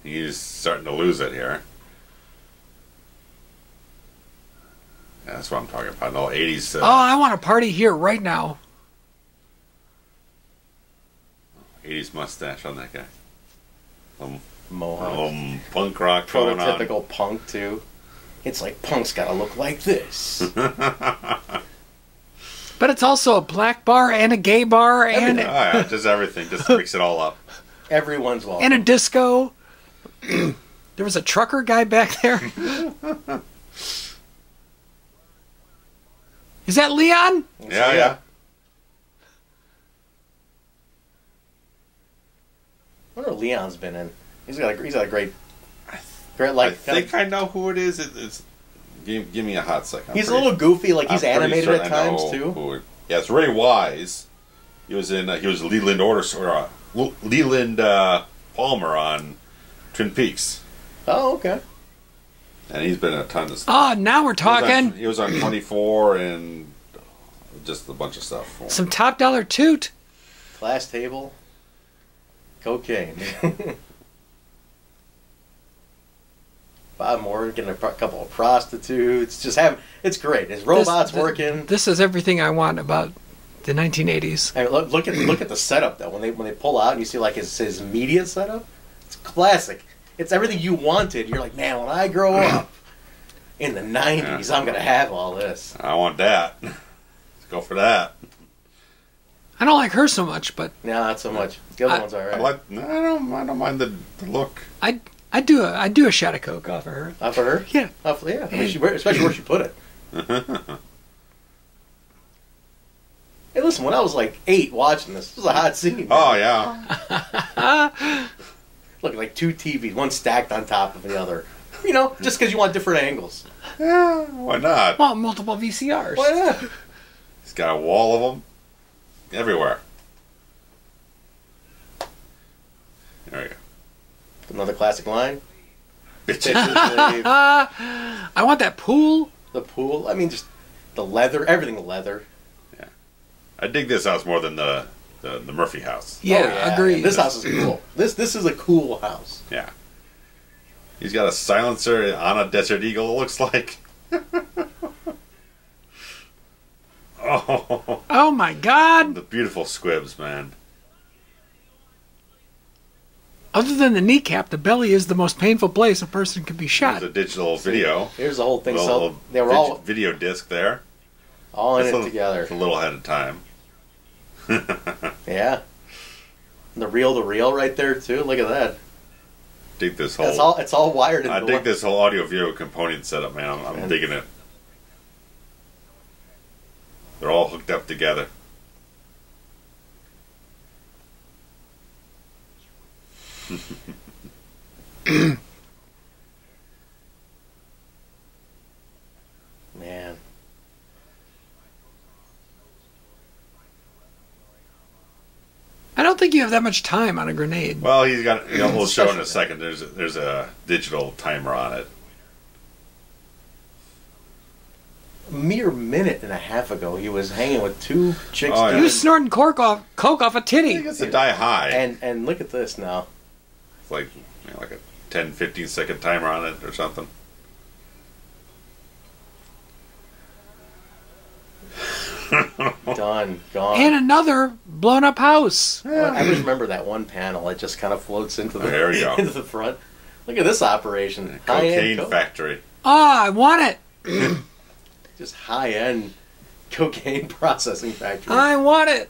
Speaker 1: He's starting to lose it here. Yeah, that's what I'm talking about. No 80s.
Speaker 3: Oh, I want to party here right now.
Speaker 1: 80s mustache on that guy.
Speaker 2: Mohawk.
Speaker 1: Punk rock going on.
Speaker 2: Prototypical punk too. It's like punk's gotta look like this.
Speaker 3: But it's also a black bar and a gay bar and
Speaker 1: Oh, yeah, just everything. Just mix it all up.
Speaker 2: Everyone's welcome.
Speaker 3: and a disco. There was a trucker guy back there. Is that Leon?
Speaker 1: Yeah.
Speaker 2: I wonder what Leon's been in. He's got a great
Speaker 1: I think I know who it is. It's give me a hot second.
Speaker 2: He's a little goofy, like he's animated at times too.
Speaker 1: Yeah, it's Ray Wise. He was Leland Leland Palmer on Twin Peaks.
Speaker 2: Oh, okay.
Speaker 1: And he's been in a ton of stuff.
Speaker 3: Oh, now we're talking.
Speaker 1: He was on 24 and just a bunch of stuff.
Speaker 3: Some top dollar toot.
Speaker 2: Class table. Cocaine. Bob Morton getting a couple of prostitutes, just having, it's great. His robots working.
Speaker 3: This is everything I want about the 1980s.
Speaker 2: And look at the setup though. When they pull out and you see like his media setup, it's classic. It's everything you wanted. You're like, man, when I grow up in the 90s, I'm gonna have all this.
Speaker 1: I want that. Let's go for that.
Speaker 3: I don't like her so much, but
Speaker 2: No, not so much. The other one's alright.
Speaker 1: I don't mind the look.
Speaker 3: I do a shot of coke off of her.
Speaker 2: Off of her?
Speaker 3: Yeah.
Speaker 2: Yeah. I mean, especially where she put it. Hey, listen, when I was like 8 watching this was a hot scene. Man.
Speaker 1: Oh yeah.
Speaker 2: Look, like 2 TVs, one stacked on top of the other. You know, just because you want different angles.
Speaker 1: Yeah. Why not?
Speaker 3: Well, multiple VCRs.
Speaker 2: Why not?
Speaker 1: He's got a wall of them everywhere. There we go.
Speaker 2: Another classic line.
Speaker 1: Bitches.
Speaker 3: I want that pool.
Speaker 2: The pool. I mean, just the leather. Everything leather.
Speaker 1: Yeah. I dig this house more than the Murphy house.
Speaker 3: Yeah, agreed.
Speaker 2: This house is cool. This is a cool house.
Speaker 1: Yeah. He's got a silencer on a Desert Eagle, it looks like.
Speaker 3: Oh my God!
Speaker 1: The beautiful squibs, man.
Speaker 3: Other than the kneecap, the belly is the most painful place a person can be shot.
Speaker 1: There's a digital video.
Speaker 2: Here's the whole thing.
Speaker 1: Little
Speaker 2: So they were all
Speaker 1: video disc there.
Speaker 2: all in
Speaker 1: It's
Speaker 2: it together.
Speaker 1: It's a little ahead of time.
Speaker 2: Yeah. The reel right there too. Look at that.
Speaker 1: Dig this whole.
Speaker 2: It's all wired.
Speaker 1: I dig this whole audio video component setup, man. I'm digging it. They're all hooked up together.
Speaker 2: Man.
Speaker 3: I don't think you have that much time on a grenade.
Speaker 1: Well, he's got. We'll show in a second. There's a digital timer on it.
Speaker 2: A mere minute and a half ago, he was hanging with 2 chicks.
Speaker 1: Oh, yeah.
Speaker 3: He was snorting coke off a
Speaker 1: I
Speaker 3: titty.
Speaker 1: think it's to die high.
Speaker 2: And look at this now.
Speaker 1: It's like like a 10, 15 second timer on it or something.
Speaker 2: Done. Gone.
Speaker 3: And another blown up house.
Speaker 2: Well, I just remember that one panel. It just kind of floats into the
Speaker 1: There we go.
Speaker 2: into the front. Look at this operation.
Speaker 1: Cocaine
Speaker 2: High-end
Speaker 1: factory.
Speaker 3: Ah, I want it.
Speaker 2: just high-end cocaine processing factory.
Speaker 3: I want it.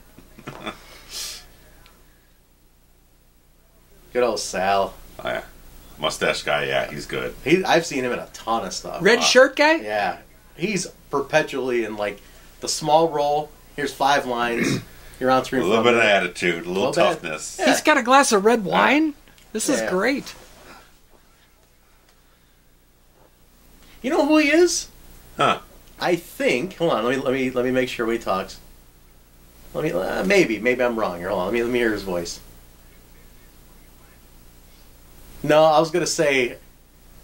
Speaker 2: Good old Sal.
Speaker 1: Oh, yeah. Mustache guy, yeah, he's good.
Speaker 2: I've seen him in a ton of stuff.
Speaker 3: Red shirt guy?
Speaker 2: Yeah. He's perpetually in like the small role. Here's 5 lines. You're on screen
Speaker 1: A
Speaker 2: for
Speaker 1: little bit of
Speaker 2: minute.
Speaker 1: attitude, a little toughness.
Speaker 2: Yeah.
Speaker 3: He's got a glass of red wine. This is
Speaker 2: Yeah.
Speaker 3: great.
Speaker 2: You know who he is?
Speaker 1: Huh.
Speaker 2: I think. Hold on. Let me make sure he talks. Let me maybe I'm wrong here. Hold on. Let me hear his voice. No, I was gonna say,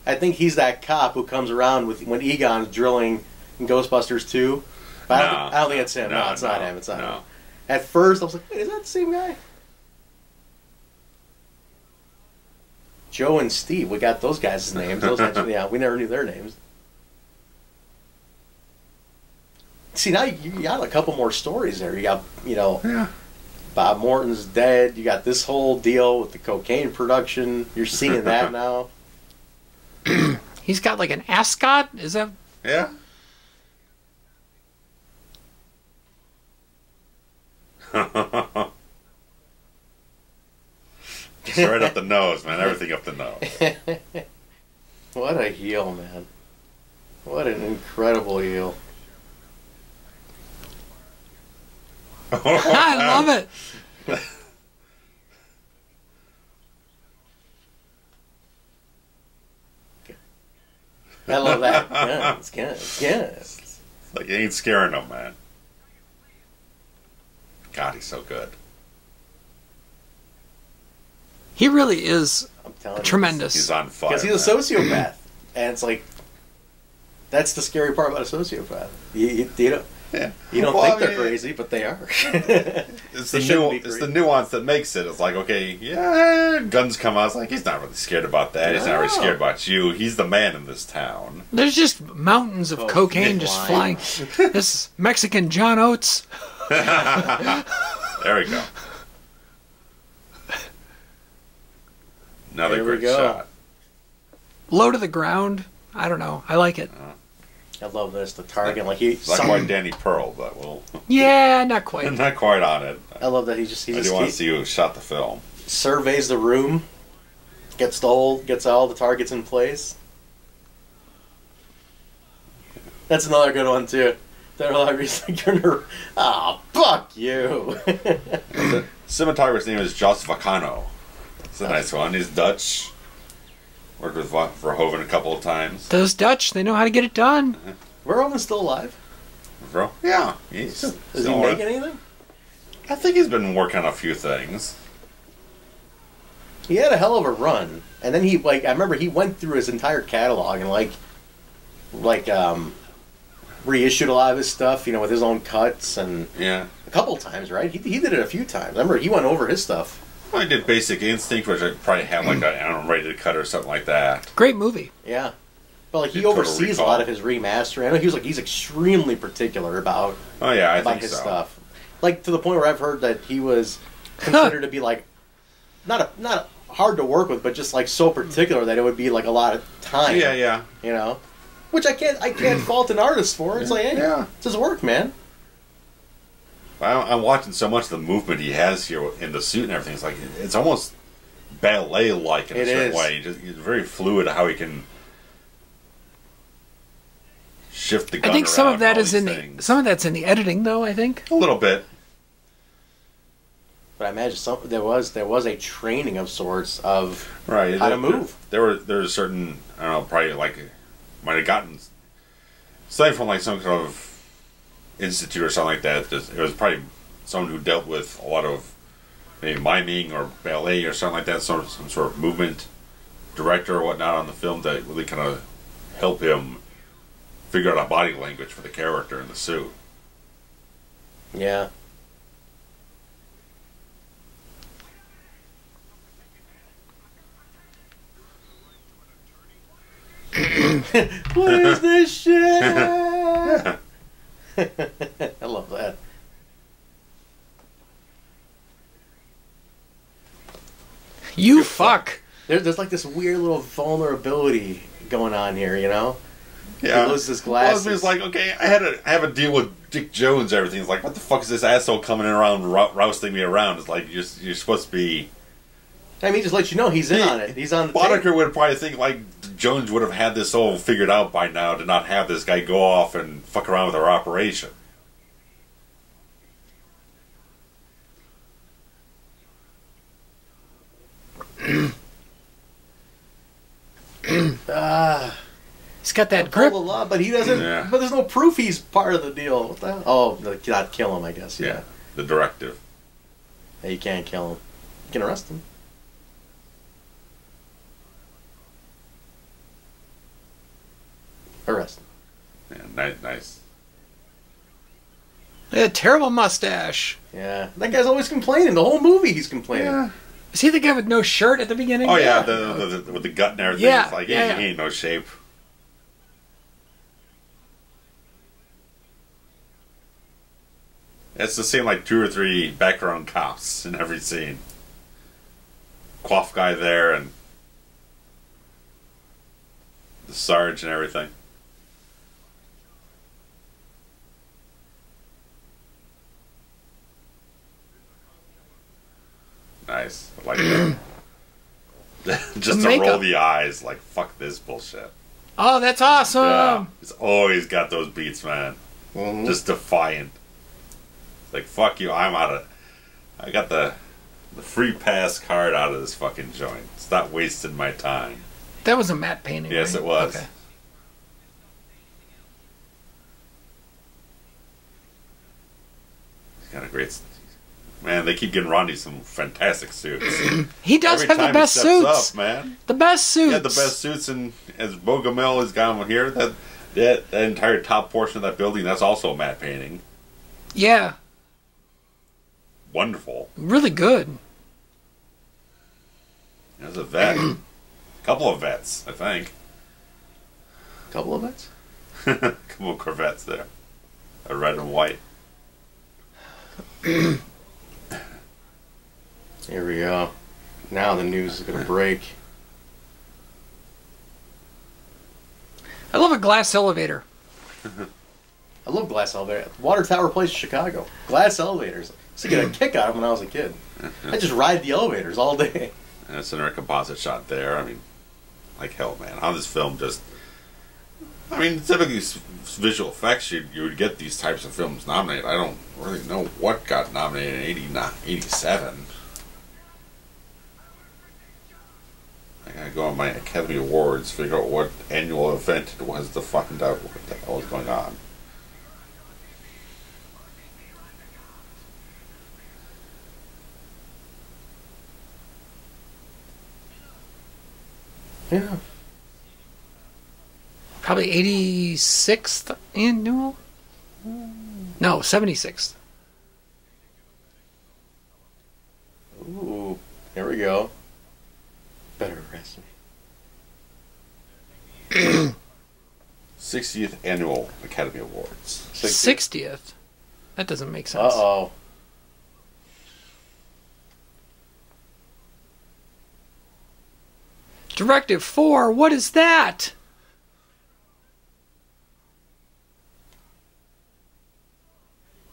Speaker 2: I think he's that cop who comes around with when Egon's drilling in Ghostbusters 2. But I don't think it's him. No, it's not him. It's not him. At first, I was like, wait, is that the same guy? Joe and Steve. We got those guys' names. Yeah, we never knew their names. See, now you got a couple more stories there. You got,
Speaker 1: Yeah.
Speaker 2: Bob Morton's dead. You got this whole deal with the cocaine production. You're seeing that now.
Speaker 3: He's got like an ascot. Is that?
Speaker 1: Yeah. It's right up the nose, man. Everything up the nose.
Speaker 2: What a heel, man. What an incredible heel.
Speaker 3: I love it.
Speaker 2: I love that. Yeah, it's good. Yeah.
Speaker 1: It's like you ain't scaring them, man. God, he's so good.
Speaker 3: He really is
Speaker 2: I'm telling you.
Speaker 3: tremendous.
Speaker 1: He's on fire.
Speaker 2: Because he's a sociopath. And it's like, That's the scary part about a sociopath. You don't,
Speaker 1: Yeah.
Speaker 2: you don't
Speaker 1: Well,
Speaker 2: think
Speaker 1: I
Speaker 2: they're
Speaker 1: mean,
Speaker 2: crazy, but they are.
Speaker 1: It's
Speaker 2: They
Speaker 1: the
Speaker 2: shouldn't be
Speaker 1: it's the
Speaker 2: crazy.
Speaker 1: nuance that makes it. It's like, okay, yeah, guns come out. It's like, he's not really scared about that. He's not really
Speaker 2: No.
Speaker 1: scared about you. He's the man in this town.
Speaker 3: There's just mountains of
Speaker 2: Oh,
Speaker 3: cocaine
Speaker 2: Nick
Speaker 3: just
Speaker 2: Lyon.
Speaker 3: flying. This Mexican John Oates.
Speaker 1: There we go. Another
Speaker 2: There we
Speaker 1: great
Speaker 2: go.
Speaker 1: shot.
Speaker 3: Low to the ground. I don't know. I like it.
Speaker 2: I love this. The target, like he.
Speaker 1: It's not quite Danny Pearl, but well,
Speaker 3: Yeah, not quite.
Speaker 1: not quite on it.
Speaker 2: I love that he just
Speaker 1: I do want to see who shot the film.
Speaker 2: surveys the room, gets all the targets in place. That's another good one too. They're like, fuck you.
Speaker 1: The cinematographer's name is Jos Vacano. It's a nice one. He's Dutch. Worked with Verhoeven a couple of times.
Speaker 3: Those Dutch, they know how to get it done.
Speaker 2: Verhoeven's still alive.
Speaker 1: Yeah, he's
Speaker 2: Does he
Speaker 1: still
Speaker 2: make
Speaker 1: work-
Speaker 2: anything?
Speaker 1: I think he's been working on a few things.
Speaker 2: He had a hell of a run, and then I remember he went through his entire catalog and reissued a lot of his stuff, with his own cuts, and
Speaker 1: Yeah.
Speaker 2: a couple times, right? He did it a few times. I remember he went over his stuff.
Speaker 1: Well, I did Basic Instinct, which I probably had like an unrated cut or something like that.
Speaker 3: Great movie.
Speaker 2: Yeah. But he
Speaker 1: Did Total
Speaker 2: oversees a
Speaker 1: Recall.
Speaker 2: lot of his remastering. I know he's extremely particular about
Speaker 1: Oh yeah, I
Speaker 2: about
Speaker 1: think
Speaker 2: his
Speaker 1: so.
Speaker 2: stuff. Like to the point where I've heard that he was considered to be like not hard to work with, but just like so particular that it would be like a lot of time.
Speaker 1: Yeah.
Speaker 2: Which I can't fault an artist for. It's like, hey,
Speaker 1: Yeah.
Speaker 2: it's his work, man.
Speaker 1: I'm watching so much of the movement he has here in the suit and everything. It's like it's almost ballet-like in a
Speaker 2: It
Speaker 1: certain
Speaker 2: is.
Speaker 1: way. He's very fluid how he can shift the gun.
Speaker 3: I think some
Speaker 1: around
Speaker 3: of that
Speaker 1: and all
Speaker 3: is
Speaker 1: these
Speaker 3: in
Speaker 1: things.
Speaker 3: some of that's in the editing, though. I think.
Speaker 1: A little bit.
Speaker 2: But I imagine there was a training of sorts of
Speaker 1: Right.
Speaker 2: how to move.
Speaker 1: There's certain, I don't know, probably like might have gotten something from like some kind of institute or something like that. It was probably someone who dealt with a lot of maybe miming or ballet or something like that. Some sort of movement director or whatnot on the film that really kind of help him figure out a body language for the character in the suit.
Speaker 2: Yeah. What is this shit? I love that.
Speaker 3: You fuck.
Speaker 2: There's like this weird little vulnerability going on here,
Speaker 1: Yeah.
Speaker 2: He loses his
Speaker 1: Well,
Speaker 2: glasses.
Speaker 1: it's like, okay, I have a deal with Dick Jones and everything. It's like, what the fuck is this asshole coming around rousting me around? It's like, you're supposed to be...
Speaker 2: I mean, he just lets you know he's in on it. He's on the
Speaker 1: Bottiger
Speaker 2: tape.
Speaker 1: would probably think, like, Jones would have had this all figured out by now to not have this guy go off and fuck around with our operation.
Speaker 3: He's got that
Speaker 2: Blah,
Speaker 3: grip.
Speaker 2: blah, blah, but he doesn't.
Speaker 1: Yeah.
Speaker 2: But there's no proof he's part of the deal. What the hell? Oh, not kill him, I guess. Yeah.
Speaker 1: The directive.
Speaker 2: Yeah, you can't kill him. You can arrest him. Arrest him.
Speaker 1: Yeah, nice.
Speaker 3: A terrible mustache.
Speaker 2: Yeah, that guy's always complaining. The whole movie, he's complaining.
Speaker 1: Yeah.
Speaker 3: Is he the guy with no shirt at the beginning?
Speaker 1: Oh, yeah, with the gut and everything.
Speaker 3: Yeah,
Speaker 1: It's like,
Speaker 3: yeah.
Speaker 1: he ain't no shape. It's the same, like, 2 or 3 background cops in every scene. Quaff guy there and the Sarge and everything. Nice. I like that. Just
Speaker 3: The
Speaker 1: to roll
Speaker 3: makeup.
Speaker 1: the eyes, like, fuck this bullshit.
Speaker 3: Oh, that's awesome.
Speaker 1: Yeah. It's always got those beats, man.
Speaker 2: Mhm.
Speaker 1: Just defiant. Like, fuck you, I'm out of... I got the free pass card out of this fucking joint. It's not wasting my time.
Speaker 3: That was a matte painting.
Speaker 1: Yes,
Speaker 3: right?
Speaker 1: it was.
Speaker 3: Okay.
Speaker 1: It's got a great... Man, they keep getting Ronnie some fantastic suits.
Speaker 3: He does
Speaker 1: Every
Speaker 3: have the
Speaker 1: time he
Speaker 3: best
Speaker 1: steps
Speaker 3: suits.
Speaker 1: up, man.
Speaker 3: The best suits.
Speaker 1: Yeah, the best suits, and as Bogomil has got him here, that that entire top portion of that building, that's also a matte painting.
Speaker 3: Yeah.
Speaker 1: Wonderful.
Speaker 3: Really good.
Speaker 1: There's a vet. A couple of vets, I think.
Speaker 2: Couple of vets?
Speaker 1: A couple of Corvettes there. A red and white.
Speaker 2: Here we go. Now the news is going to break.
Speaker 3: I love a glass elevator.
Speaker 2: I love glass elevators. Water Tower Place, Chicago. Glass elevators. I used to get a kick out of them when I was a kid. I just ride the elevators all day.
Speaker 1: And it's another composite shot there. I mean, like hell, man. How this film just... I mean, typically visual effects, you would get these types of films nominated. I don't really know what got nominated in 87. I gotta go on my Academy Awards, figure out what annual event it was to find out what the hell was going on.
Speaker 2: Yeah.
Speaker 3: Probably 86th annual? No, 76th.
Speaker 2: Ooh, here we go. Better arrest me.
Speaker 1: 60th Annual Academy Awards.
Speaker 3: 60th? That doesn't make sense.
Speaker 2: Uh-oh.
Speaker 3: Directive 4, what is that?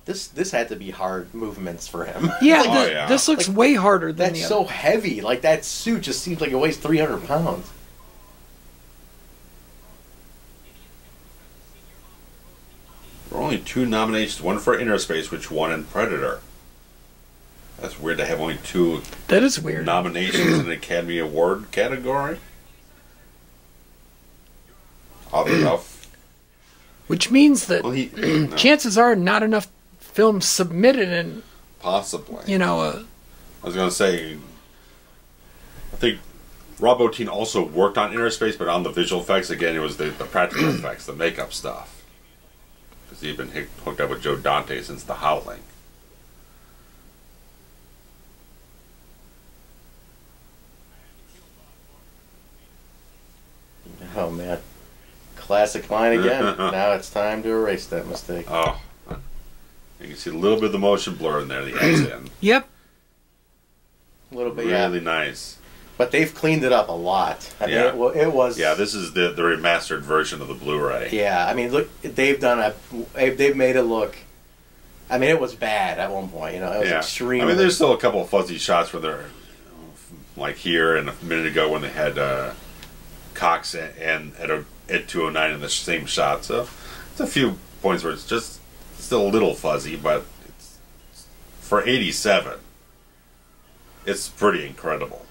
Speaker 2: This had to be hard movements for him.
Speaker 3: Yeah,
Speaker 1: yeah.
Speaker 3: This looks way harder than
Speaker 2: That's
Speaker 3: the
Speaker 2: so
Speaker 3: other.
Speaker 2: heavy. Like, that suit just seems like it weighs 300 pounds.
Speaker 1: There were only 2 nominations, one for Inner Space, which won in Predator. That's weird to have only 2
Speaker 3: That is weird.
Speaker 1: nominations in the Academy Award category. Odd enough.
Speaker 3: Which means that
Speaker 1: Well, no,
Speaker 3: chances are not enough films submitted and,
Speaker 1: possibly.
Speaker 3: you know,
Speaker 1: I was going to say, I think Rob Bottin also worked on Inner Space, but on the visual effects, again, it was the practical effects, the makeup stuff. Because he'd been hooked up with Joe Dante since The Howling.
Speaker 2: Oh, man. Classic line again. Now it's time to erase that mistake.
Speaker 1: Oh. You can see a little bit of the motion blur in there, the accent.
Speaker 3: yep.
Speaker 2: A little bit,
Speaker 1: Really
Speaker 2: yeah.
Speaker 1: nice.
Speaker 2: But they've cleaned it up a lot. I mean,
Speaker 1: Yeah.
Speaker 2: it was...
Speaker 1: Yeah, this is the remastered version of the Blu-ray.
Speaker 2: Yeah, I mean, look, they've made it look... I mean, it was bad at one point, you know. It was extremely...
Speaker 1: I mean, there's still a couple of fuzzy shots where they're, like here and a minute ago when they had Cox and at 209 in the same shot. So it's a few points where it's just still a little fuzzy, but it's, for 87, it's pretty incredible.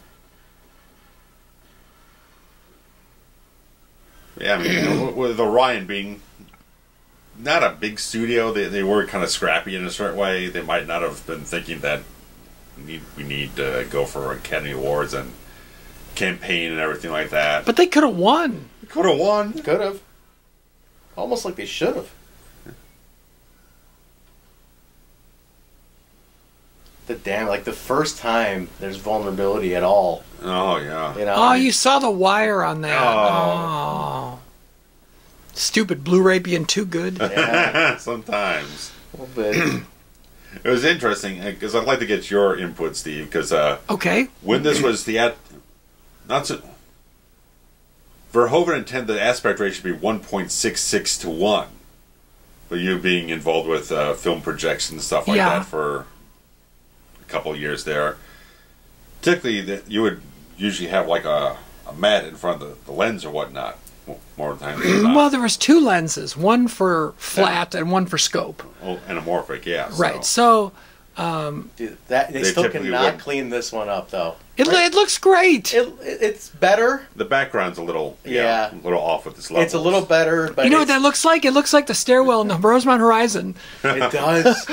Speaker 1: Yeah, I mean, you know, with Orion being not a big studio, they were kind of scrappy in a certain way. They might not have been thinking that we need to go for Academy Awards and campaign and everything like that.
Speaker 3: But they could have won.
Speaker 1: Could have won.
Speaker 2: Could have. Almost like they should have. The first time there's vulnerability at all.
Speaker 1: Oh, yeah.
Speaker 2: You know?
Speaker 3: Oh, you saw the wire on that.
Speaker 1: Oh.
Speaker 3: Oh. Stupid Blu-ray being too good.
Speaker 2: Yeah,
Speaker 1: Sometimes.
Speaker 2: a little bit.
Speaker 1: It was interesting, because I'd like to get your input, Steve, because
Speaker 3: Okay.
Speaker 1: when this was Verhoeven intended the aspect ratio to be 1.66 to 1. But you being involved with film projection and stuff like
Speaker 3: Yeah.
Speaker 1: that for a couple of years there, typically you would usually have like a mat in front of the lens or whatnot, more times than not.
Speaker 3: Well, there was 2 lenses, one for flat and one for scope.
Speaker 1: Oh, anamorphic, yeah.
Speaker 3: Right. So
Speaker 2: Dude, they
Speaker 1: They
Speaker 2: still
Speaker 1: typically
Speaker 2: cannot
Speaker 1: wouldn't.
Speaker 2: clean this one up, though.
Speaker 3: it looks great.
Speaker 2: It's better.
Speaker 1: The background's a little,
Speaker 2: Yeah.
Speaker 1: a little off with this level.
Speaker 2: It's a little better, but
Speaker 3: You know what that looks like? It looks like the stairwell in the Rosemont Horizon
Speaker 2: it does.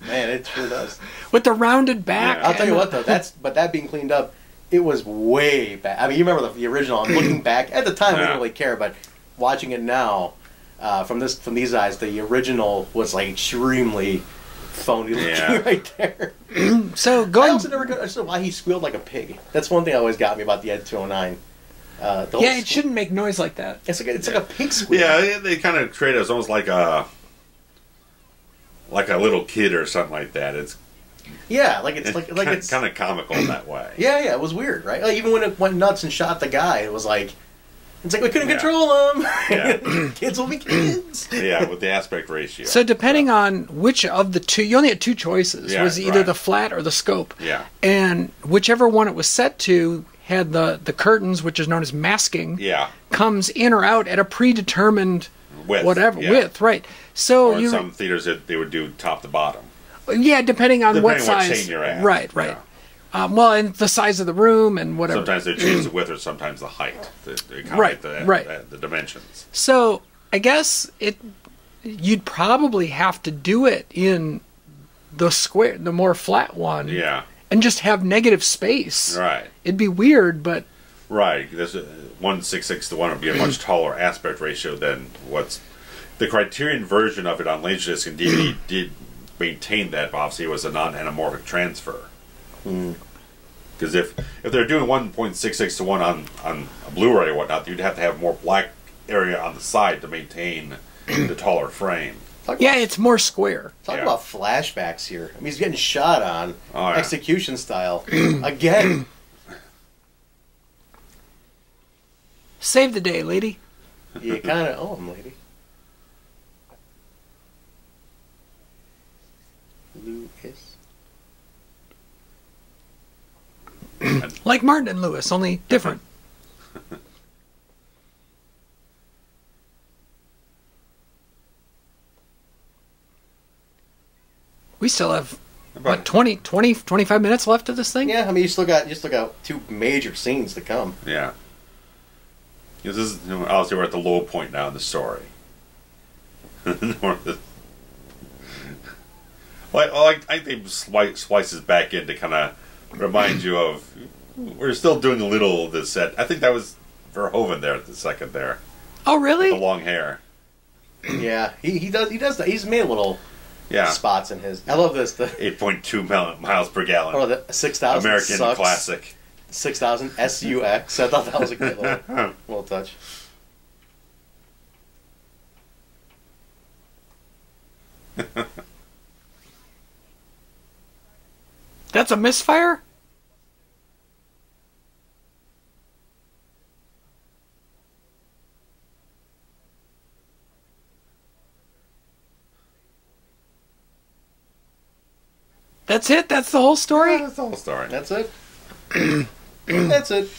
Speaker 2: Man, it sure does.
Speaker 3: with the rounded back.
Speaker 1: Yeah.
Speaker 2: I'll tell you what, though. That being cleaned up, it was way bad. I mean, you remember the original. I'm looking back at the time, we
Speaker 1: Yeah.
Speaker 2: didn't really care, but watching it now, from these eyes, the original was like extremely phony looking right there.
Speaker 3: So
Speaker 2: I
Speaker 3: going,
Speaker 2: also never understood why he squealed like a pig. That's one thing that always got me about the Ed 209.
Speaker 3: yeah, it shouldn't make noise like that.
Speaker 2: It's like a pig squeal.
Speaker 1: Yeah, they kind of treat it as almost like a little kid or something like that. It's
Speaker 2: it's
Speaker 1: kind of comical in that way.
Speaker 2: Yeah, it was weird, right? Like, even when it went nuts and shot the guy, it was like, it's like we couldn't control him.
Speaker 1: Yeah.
Speaker 2: Kids will be kids.
Speaker 1: Yeah, with the aspect ratio.
Speaker 3: So depending on which of the two, you only had two choices.
Speaker 1: Yeah,
Speaker 3: It was either
Speaker 1: right.
Speaker 3: the flat or the scope.
Speaker 1: Yeah.
Speaker 3: And whichever one it was set to had the curtains, which is known as masking,
Speaker 1: Yeah.
Speaker 3: comes in or out at a predetermined
Speaker 1: Width.
Speaker 3: width, right? So
Speaker 1: Or in some theaters, they would do top to bottom.
Speaker 3: yeah, depending on what
Speaker 1: Depending on what
Speaker 3: size,
Speaker 1: chain you're at.
Speaker 3: right.
Speaker 1: Yeah.
Speaker 3: Well, and the size of the room and whatever.
Speaker 1: Sometimes they change the width or sometimes the height. They
Speaker 3: Right,
Speaker 1: accommodate the dimensions.
Speaker 3: So I guess you'd probably have to do it in the square, the more flat one,
Speaker 1: Yeah.
Speaker 3: and just have negative space.
Speaker 1: Right.
Speaker 3: It'd be weird, but
Speaker 1: Right. There's 1:6:6 to 1 would be a much taller aspect ratio than what's the Criterion version of it on Laserdisc and DVD did maintain that, but obviously it was a non-anamorphic transfer. Because if they're doing 1.66 to 1 on a Blu-ray or whatnot, you'd have to have more black area on the side to maintain the taller frame.
Speaker 3: yeah, it's more square.
Speaker 2: Talk about flashbacks here. I mean, he's getting shot on
Speaker 1: yeah.
Speaker 2: execution style again.
Speaker 3: Save the day, lady.
Speaker 2: You kind of owe him, lady. Lucas.
Speaker 3: Like Martin and Lewis, only different. We still have, what, 25 minutes left of this thing?
Speaker 2: Yeah, I mean, you still got two major scenes to come.
Speaker 1: Yeah. This is obviously we're at the low point now in the story. I think splices back in to kind of remind you of we're still doing a little of this set. I think that was Verhoeven there at the second there.
Speaker 3: Oh, really?
Speaker 1: The long hair.
Speaker 2: Yeah, he does that. He's made little spots in his. I love this. The
Speaker 1: 8.2 miles per gallon.
Speaker 2: or the 6,000
Speaker 1: American
Speaker 2: sucks.
Speaker 1: classic.
Speaker 2: 6,000 SUX. I thought that was a good little touch.
Speaker 3: That's a misfire? That's it? That's the whole story?
Speaker 1: Yeah, that's the whole story.
Speaker 2: That's it. That's it.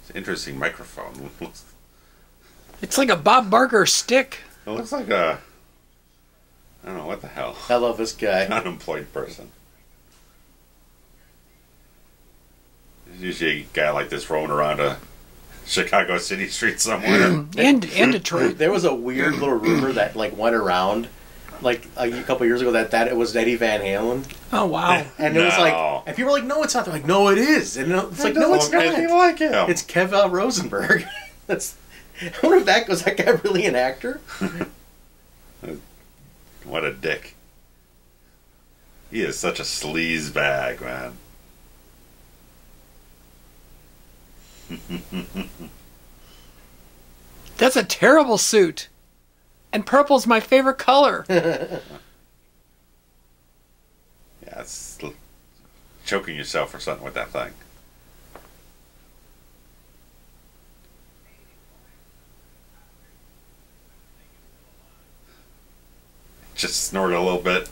Speaker 1: It's an interesting microphone.
Speaker 3: It's like a Bob Barker stick.
Speaker 1: It looks like a... I don't know, what the hell?
Speaker 2: I love this guy.
Speaker 1: Unemployed person. There's usually a guy like this roaming around a Chicago city street somewhere.
Speaker 3: and Detroit.
Speaker 2: There was a weird little rumor that went around a couple years ago that it was Eddie Van Halen.
Speaker 3: Oh, wow.
Speaker 2: And it was and people were like, no, it's not. They're like, no, it is. And it's like, no, it's not.
Speaker 1: Anything like him.
Speaker 2: It's Kevin Rosenberg. I wonder if that guy really an actor?
Speaker 1: What a dick. He is such a sleaze bag, man.
Speaker 3: That's a terrible suit. And purple's my favorite color.
Speaker 1: Yeah, it's choking yourself or something with that thing. Just snort a little bit.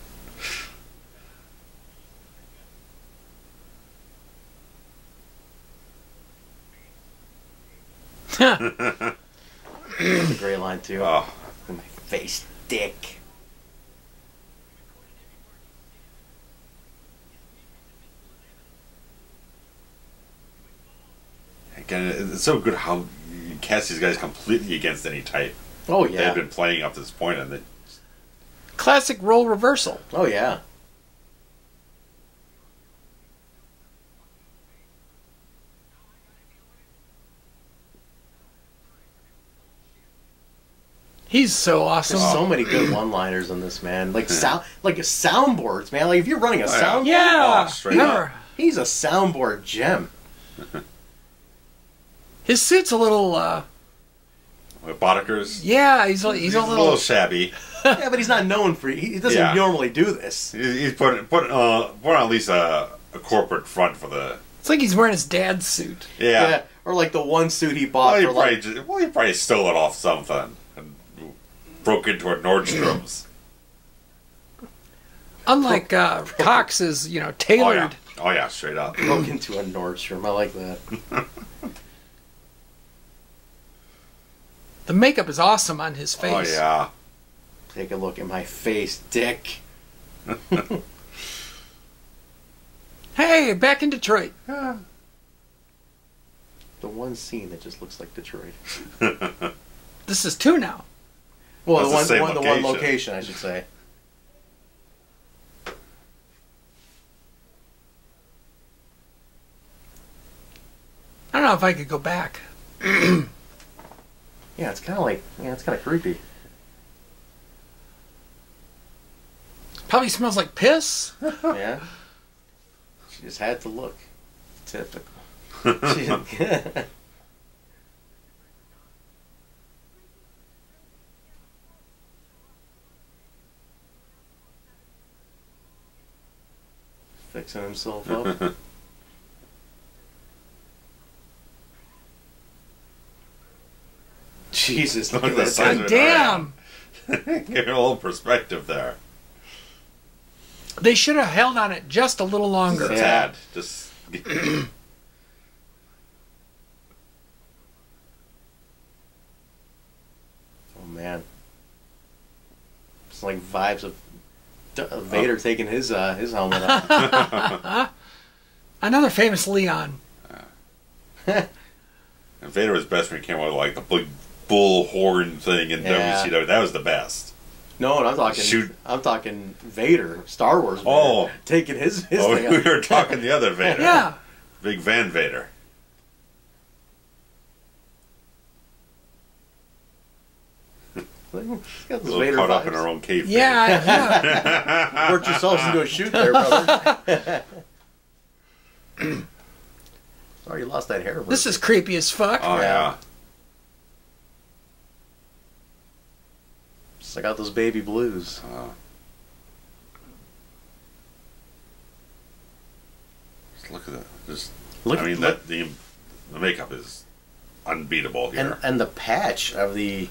Speaker 2: It's a great line, too.
Speaker 1: Oh.
Speaker 2: In my face, dick.
Speaker 1: Again, it's so good how you cast these guys completely against any type
Speaker 2: Oh,
Speaker 1: they've
Speaker 2: yeah.
Speaker 1: been playing up to this point, and
Speaker 3: Classic role reversal.
Speaker 2: Oh, yeah.
Speaker 3: He's so awesome.
Speaker 2: There's so many good one-liners in this, man. Like soundboards, man. Like if you're running a soundboard,
Speaker 3: Yeah.
Speaker 1: Straight up.
Speaker 2: he's a soundboard gem.
Speaker 3: His suit's a little.
Speaker 1: With Bottiger's.
Speaker 3: Yeah, he's a
Speaker 1: little shabby.
Speaker 2: Yeah, but he's not known for. He doesn't normally do this.
Speaker 1: He's put on at least a corporate front for the.
Speaker 3: It's like he's wearing his dad's suit.
Speaker 1: Yeah.
Speaker 2: Or like the one suit he bought
Speaker 1: He
Speaker 2: for like.
Speaker 1: probably stole it off something and broke into a Nordstrom's.
Speaker 3: Unlike Cox is, tailored.
Speaker 1: Oh yeah, straight up.
Speaker 2: Broke into a Nordstrom. I like that.
Speaker 3: The makeup is awesome on his face.
Speaker 1: Oh yeah.
Speaker 2: Take a look at my face, dick.
Speaker 3: Hey, back in Detroit.
Speaker 2: The one scene that just looks like Detroit.
Speaker 3: This is 2 now.
Speaker 2: Well,
Speaker 1: That's the
Speaker 2: one location, I should say.
Speaker 3: I don't know if I could go back.
Speaker 2: Yeah, it's kind of creepy.
Speaker 3: Probably smells like piss.
Speaker 2: Yeah. She just had to look. Typical. Fixing himself up. Jesus, look at that.
Speaker 1: God
Speaker 3: damn!
Speaker 1: Give it a little perspective there.
Speaker 3: They should have held on it just a little longer.
Speaker 1: Just a tad. Just.
Speaker 2: Oh man, it's like vibes of Vader taking his helmet off.
Speaker 3: Another famous Leon.
Speaker 1: And Vader was best when he came out with like the big bull horn thing in WCW. That was the best.
Speaker 2: No, I'm talking. I'm talking Vader, Star Wars. Vader,
Speaker 1: Oh,
Speaker 2: taking his
Speaker 1: we
Speaker 2: thing off.
Speaker 1: were talking the other Vader.
Speaker 3: Yeah.
Speaker 1: Big Van Vader.
Speaker 2: He's got
Speaker 1: A
Speaker 2: this
Speaker 1: little
Speaker 2: Vader
Speaker 1: caught up
Speaker 2: vibes.
Speaker 1: in our own cave.
Speaker 3: Yeah.
Speaker 2: Worked yourselves into a shoot there, brother. Sorry, you lost that hair.
Speaker 3: This is creepy as fuck.
Speaker 1: Oh yeah.
Speaker 2: Just like out those baby blues.
Speaker 1: Just look at that. Just
Speaker 2: Look,
Speaker 1: I mean
Speaker 2: look,
Speaker 1: the makeup is unbeatable here.
Speaker 2: and the patch of the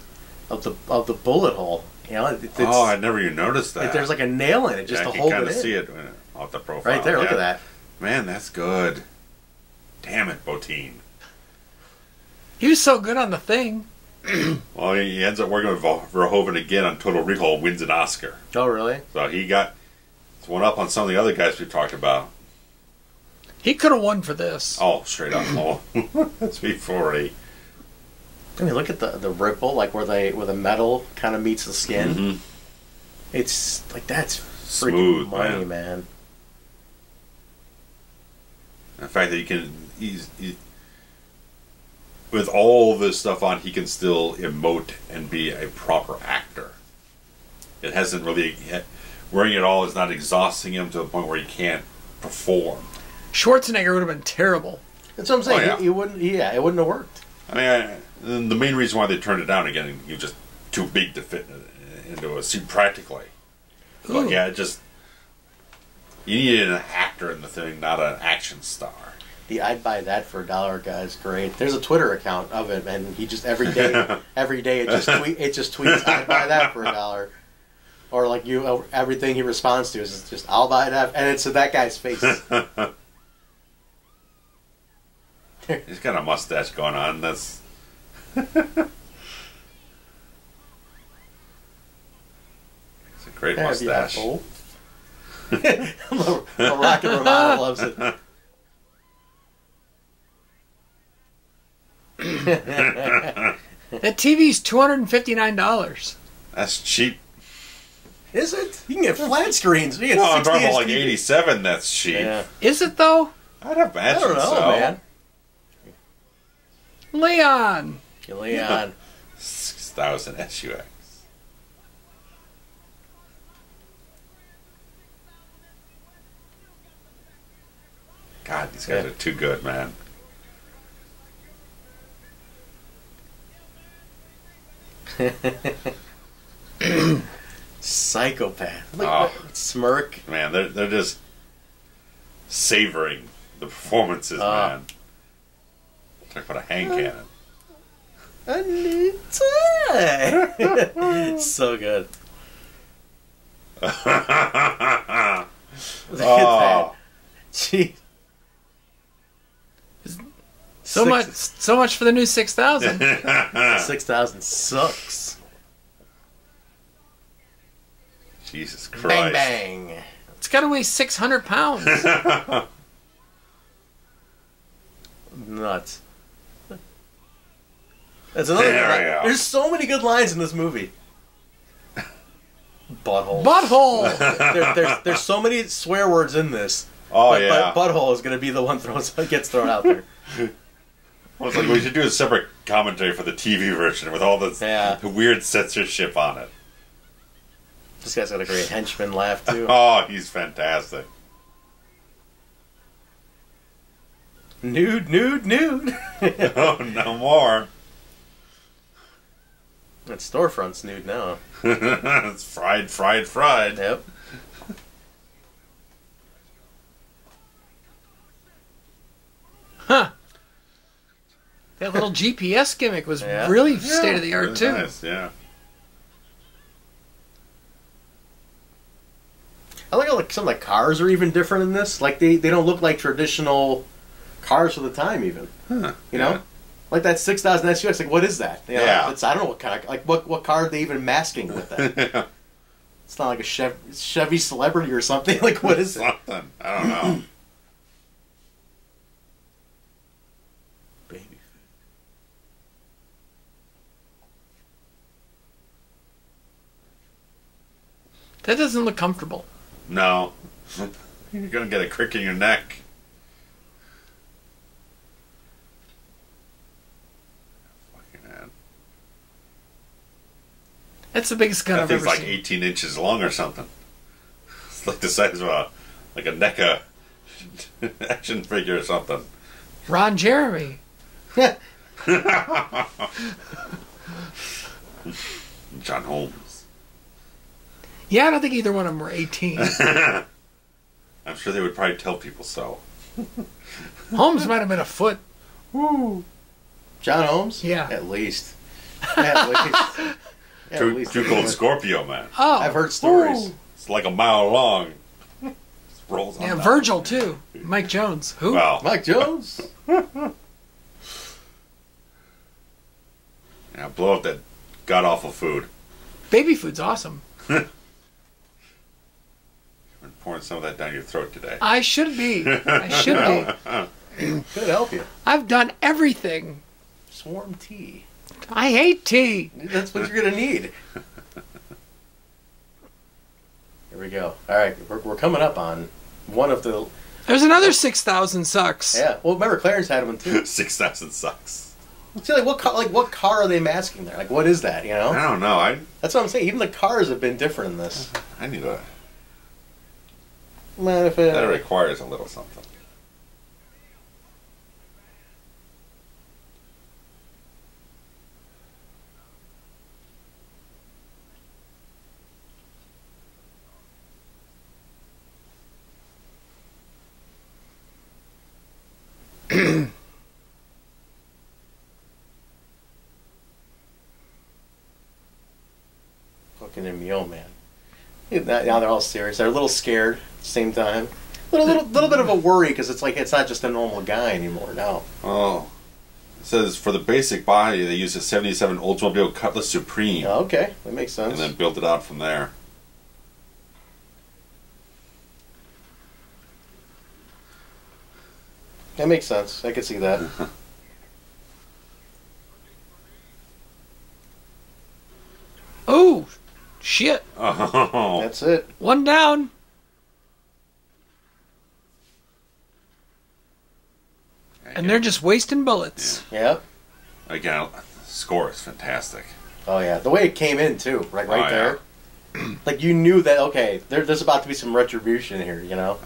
Speaker 2: bullet hole. You know, it's,
Speaker 1: I never even noticed that.
Speaker 2: there's like a nail in it just
Speaker 1: I
Speaker 2: to
Speaker 1: can
Speaker 2: hold
Speaker 1: kind
Speaker 2: it
Speaker 1: of
Speaker 2: in.
Speaker 1: see it off the profile.
Speaker 2: Right there, look
Speaker 1: Yeah.
Speaker 2: at that.
Speaker 1: Man, that's good. Damn it, Botine.
Speaker 3: He was so good on the thing.
Speaker 1: Well, he ends up working with Verhoeven again on Total Recall, wins an Oscar.
Speaker 2: Oh, really?
Speaker 1: So it's one up on some of the other guys we've talked about.
Speaker 3: He could have won for this.
Speaker 1: Oh, straight up. Oh, that's before he.
Speaker 2: I mean, look at the ripple, like where the metal kind of meets the skin.
Speaker 1: Mm-hmm.
Speaker 2: It's like that's freaking
Speaker 1: Smooth,
Speaker 2: money, man.
Speaker 1: The fact that he with all this stuff on, he can still emote and be a proper actor. It hasn't really, wearing it all is not exhausting him to the point where he can't perform.
Speaker 3: Schwarzenegger would have been terrible.
Speaker 2: That's what I'm saying.
Speaker 1: Oh, yeah.
Speaker 2: He wouldn't. Yeah, it wouldn't have worked.
Speaker 1: I mean, the main reason why they turned it down again, he was just too big to fit into a suit practically. But
Speaker 3: Ooh.
Speaker 1: yeah, you needed an actor in the thing, not an action star.
Speaker 2: The I'd buy that for $1 guy is great. There's a Twitter account of it, and he just every day it just tweets I'd buy that for $1. Or like everything he responds to is just I'll buy that, and it's that guy's face.
Speaker 1: He's got a mustache going on. That's. It's a great mustache.
Speaker 2: The Rocket Romano loves it.
Speaker 3: That TV's $259.
Speaker 1: That's cheap.
Speaker 2: Is it? You can get flat screens. You get
Speaker 1: Well, I'm
Speaker 2: 60
Speaker 1: talking about
Speaker 2: inch
Speaker 1: like
Speaker 2: TV.
Speaker 1: 87. That's cheap.
Speaker 2: Yeah.
Speaker 3: Is it though?
Speaker 1: I'd imagine
Speaker 2: I don't know,
Speaker 1: so.
Speaker 2: man.
Speaker 3: Leon.
Speaker 2: Leon.
Speaker 1: 6,000 SUX. God, these guys are too good, man.
Speaker 2: Psychopath. Look at that smirk.
Speaker 1: Man, they're just savoring the performances, man. Talk about a hand cannon.
Speaker 2: I need time. So good. Look at that. Jeez.
Speaker 3: So much for the new 6000.
Speaker 2: 6,000 sucks.
Speaker 1: Jesus Christ.
Speaker 2: Bang bang.
Speaker 3: It's got to weigh 600 pounds.
Speaker 2: Nuts. That's another good line. There's so many good lines in this movie. Butthole.
Speaker 3: Butthole.
Speaker 2: There's so many swear words in this.
Speaker 1: Oh,
Speaker 2: but butthole is going to be the one gets thrown out there.
Speaker 1: Well, it's like we should do a separate commentary for the TV version with all the weird censorship on it.
Speaker 2: This guy's got a great henchman laugh, too.
Speaker 1: Oh, he's fantastic.
Speaker 2: Nude.
Speaker 1: Oh, no more.
Speaker 2: That storefront's nude now.
Speaker 1: It's fried.
Speaker 2: Yep.
Speaker 3: Huh. That little GPS gimmick was really state of the art, too.
Speaker 1: Nice, yeah.
Speaker 2: I like some of the cars are even different in this. Like they don't look like traditional cars for the time, even.
Speaker 1: Huh,
Speaker 2: you know, like that 6,000 SUX. Like, what is that? You know,
Speaker 1: yeah.
Speaker 2: I don't know what kind of what car are they even masking with that? It's not like a Chevy Celebrity or something. Like, what is it?
Speaker 1: Something. I don't know.
Speaker 2: Baby.
Speaker 3: That doesn't look comfortable.
Speaker 1: No. You're going to get a crick in your neck. Fucking man.
Speaker 3: That's the biggest gun
Speaker 1: That
Speaker 3: I've ever
Speaker 1: thing's like
Speaker 3: seen.
Speaker 1: 18 inches long or something. It's like the size of a NECA action figure or something.
Speaker 3: Ron Jeremy.
Speaker 1: John Holmes.
Speaker 3: Yeah, I don't think either one of them were 18.
Speaker 1: I'm sure they would probably tell people so.
Speaker 3: Holmes might have been a foot.
Speaker 2: Woo. John Holmes?
Speaker 3: Yeah.
Speaker 2: At least. At least.
Speaker 1: Too cold Scorpio, man.
Speaker 3: Oh.
Speaker 2: I've heard stories.
Speaker 3: Ooh.
Speaker 1: It's like a mile long. Just rolls on
Speaker 3: Yeah,
Speaker 1: down.
Speaker 3: Virgil, too. Mike Jones. Who?
Speaker 1: Well,
Speaker 2: Mike Jones?
Speaker 1: yeah, blow up that god-awful food.
Speaker 3: Baby food's awesome.
Speaker 1: I'm pouring some of that down your throat today.
Speaker 3: I should be.
Speaker 2: Could help you.
Speaker 3: I've done everything.
Speaker 2: Swarm tea.
Speaker 3: I hate tea.
Speaker 2: That's what you're going to need. Here we go. All right, we're coming up on one of the...
Speaker 3: There's another 6,000 sucks.
Speaker 2: Yeah, well, remember, Clarence had one, too.
Speaker 1: 6,000 sucks.
Speaker 2: See, what car are they masking there? Like, what is that, you know?
Speaker 1: I don't know.
Speaker 2: That's what I'm saying. Even the cars have been different in this.
Speaker 1: I need a...
Speaker 2: Man, if
Speaker 1: That requires a little something.
Speaker 2: Fucking in me, oh man. Now they're all serious. They're a little scared at the same time. Little bit of a worry because it's like it's not just a normal guy anymore now.
Speaker 1: Oh. It says for the basic body they use a 77 Oldsmobile Cutlass Supreme.
Speaker 2: Oh, okay, that makes sense.
Speaker 1: And then built it out from there.
Speaker 2: That makes sense. I could see that.
Speaker 3: Oh, shit.
Speaker 1: Oh.
Speaker 2: That's it.
Speaker 3: One down. And they're just wasting bullets.
Speaker 2: Yep.
Speaker 1: Again, the score is fantastic.
Speaker 2: Oh yeah, the way it came in too, right
Speaker 1: Oh, yeah.
Speaker 2: there. Like you knew that okay, there's about to be some retribution here, you know.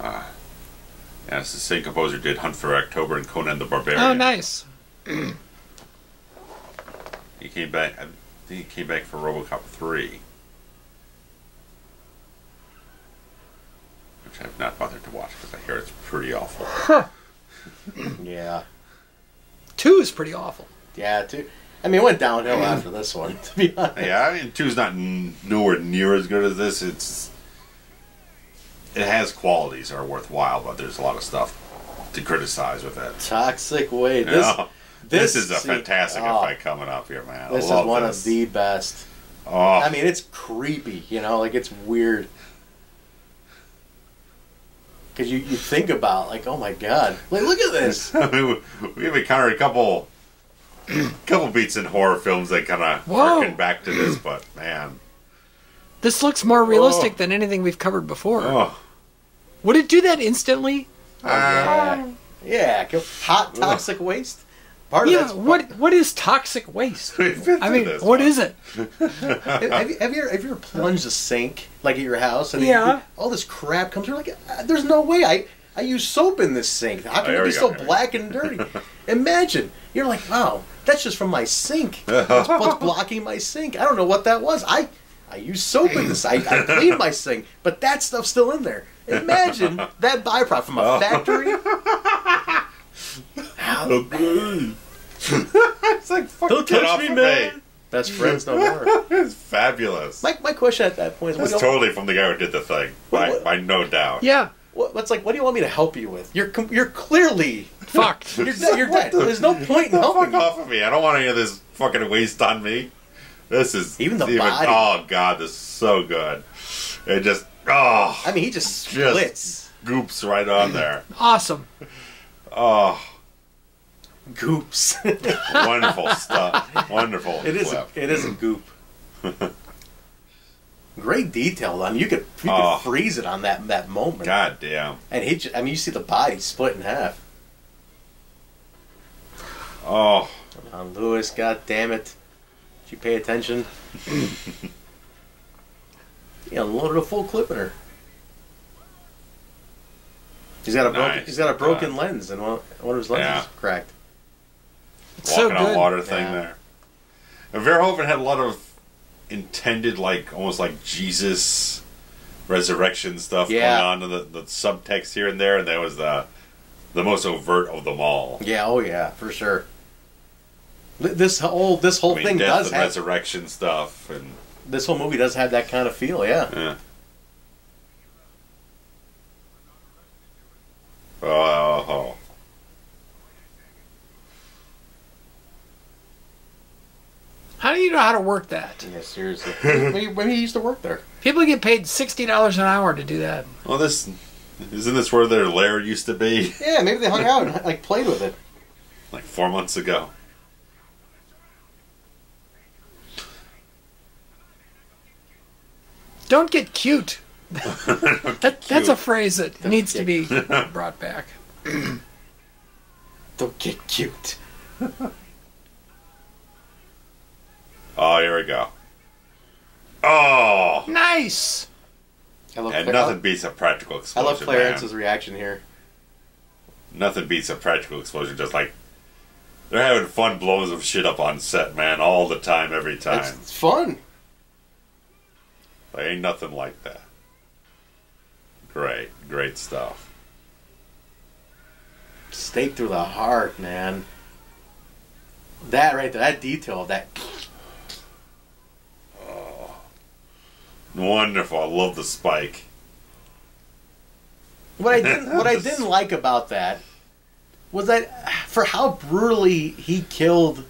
Speaker 1: Yeah, it's the same composer did Hunt for October and Conan the Barbarian.
Speaker 3: Oh, nice.
Speaker 1: He came back. I think he came back for RoboCop 3, which I've not bothered to watch because I hear it's pretty awful.
Speaker 2: Yeah.
Speaker 3: 2 is pretty awful.
Speaker 2: Yeah, too. I mean, it went downhill after this one, to be honest.
Speaker 1: Yeah, I mean, 2's not nowhere near as good as this. It has qualities that are worthwhile, but there's a lot of stuff to criticize with it.
Speaker 2: Toxic Waste.
Speaker 1: This is a fantastic effect coming up here, man.
Speaker 2: This is one of the best.
Speaker 1: Oh.
Speaker 2: I mean, it's creepy, you know, like it's weird. Because you think about, like, oh my god, like, look at this.
Speaker 1: I mean, we've encountered a couple beats in horror films that kind of harken back to this, but man.
Speaker 3: This looks more realistic than anything we've covered before.
Speaker 1: Oh.
Speaker 3: Would it do that instantly?
Speaker 2: Yeah. Hot toxic waste. Part of that's
Speaker 3: what is toxic waste? I mean, what is it?
Speaker 2: have you ever plunged a sink like at your house and all this crap comes through? Like, there's no way I use soap in this sink. How can it be so black and dirty? Imagine you're like, wow, that's just from my sink. What's blocking my sink? I don't know what that was. I use soap in this. I cleaned my sink, but that stuff's still in there. Imagine that byproduct from a factory.
Speaker 1: It's like, fucking
Speaker 2: don't touch me, man. Best friends no more.
Speaker 1: It's fabulous.
Speaker 2: My question at that point is,
Speaker 1: it's totally from the guy who did the thing, by no doubt.
Speaker 3: Yeah.
Speaker 2: What's like? What do you want me to help you with? You're clearly
Speaker 3: fucked.
Speaker 2: You're dead. There's no point in helping.
Speaker 1: Fuck off of me! I don't want any of this fucking waste on me. This is
Speaker 2: even the body.
Speaker 1: Oh god, this is so good. It just I
Speaker 2: mean, he just splits,
Speaker 1: goops right on there.
Speaker 3: Awesome.
Speaker 1: Oh.
Speaker 2: Goops.
Speaker 1: Wonderful stuff. Wonderful.
Speaker 2: It is a goop. Great detail. I mean, you could freeze it on that moment.
Speaker 1: God damn.
Speaker 2: And you see the body split in half.
Speaker 1: Oh.
Speaker 2: Lewis, god damn it. Did you pay attention? He unloaded a full clip in her. He's got a broken lens, and one of his lenses cracked.
Speaker 3: It's
Speaker 1: Walking
Speaker 3: so good.
Speaker 1: on water thing there. And Verhoeven had a lot of intended, like, almost like Jesus resurrection stuff going on in the subtext here and there, and that was the most overt of them all.
Speaker 2: Yeah, oh yeah, for sure. This whole thing
Speaker 1: death
Speaker 2: does
Speaker 1: and
Speaker 2: have
Speaker 1: resurrection stuff, and
Speaker 2: this whole movie does have that kind of feel, yeah.
Speaker 1: Oh.
Speaker 3: How do you know how to work that?
Speaker 2: Yeah, seriously. When he used to work there.
Speaker 3: People get paid $60 an hour to do that.
Speaker 1: Well, isn't this where their lair used to be?
Speaker 2: Yeah, maybe they hung out and like played with it.
Speaker 1: Like 4 months ago.
Speaker 3: Don't get cute. That's a phrase that needs to be brought back.
Speaker 2: Don't get cute.
Speaker 1: Oh, here we go. Oh!
Speaker 3: Nice!
Speaker 1: And nothing beats a practical explosion.
Speaker 2: I love Clarence's reaction here.
Speaker 1: Nothing beats a practical explosion. Just like, they're having fun blowing some shit up on set, man, all the time, every time.
Speaker 2: It's fun.
Speaker 1: There ain't nothing like that. Great stuff.
Speaker 2: Stake through the heart, man. That right there, that detail of that.
Speaker 1: Oh, wonderful! I love the spike.
Speaker 2: What I didn't like about that was that for how brutally he killed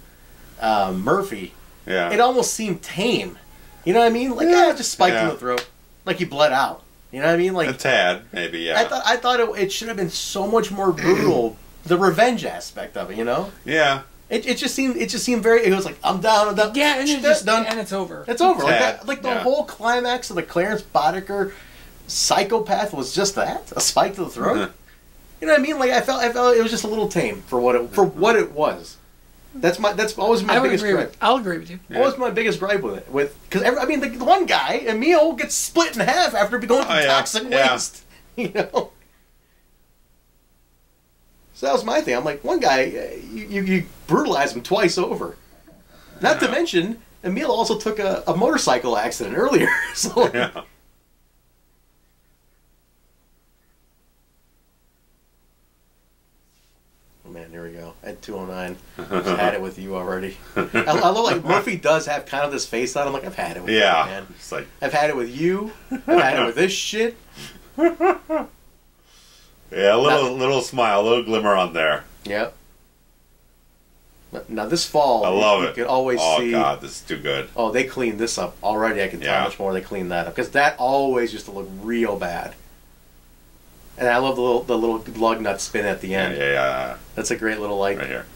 Speaker 2: Murphy, it almost seemed tame. You know what I mean? Like, just spiked in the throat, like he bled out. You know what I mean? Like
Speaker 1: a tad, maybe. Yeah.
Speaker 2: I thought it should have been so much more brutal. The revenge aspect of it, you know?
Speaker 1: Yeah.
Speaker 2: It just seemed very. It was like, I'm down.
Speaker 3: Yeah, and it's done, and it's over.
Speaker 2: It's over. Like the whole climax of the Clarence Bottiger psychopath was just that, a spike to the throat. You know what I mean? Like I felt it was just a little tame for what it was. That's always my biggest gripe.
Speaker 3: I'll agree with you.
Speaker 2: Always my biggest gripe with it. Because the one guy, Emil, gets split in half after going through toxic waste. You know. So that was my thing. I'm like, one guy, you brutalized him twice over. Not to mention, Emil also took a motorcycle accident earlier. So
Speaker 1: Yeah.
Speaker 2: oh man, here we go. At 209. Just had it with you already. I love like Murphy does have kind of this face on him. Like, I've had it with you, man.
Speaker 1: It's like,
Speaker 2: I've had it with you. I've had it with this shit.
Speaker 1: yeah, a little smile, a little glimmer on there.
Speaker 2: Yep. Now this fall,
Speaker 1: I love
Speaker 2: you
Speaker 1: it.
Speaker 2: could always see.
Speaker 1: Oh God, this is too good.
Speaker 2: Oh, they cleaned this up already. I can tell how much more they cleaned that up because that always used to look real bad. And I love the little lug nut spin at the end.
Speaker 1: Yeah.
Speaker 2: That's a great little like.
Speaker 1: Right here.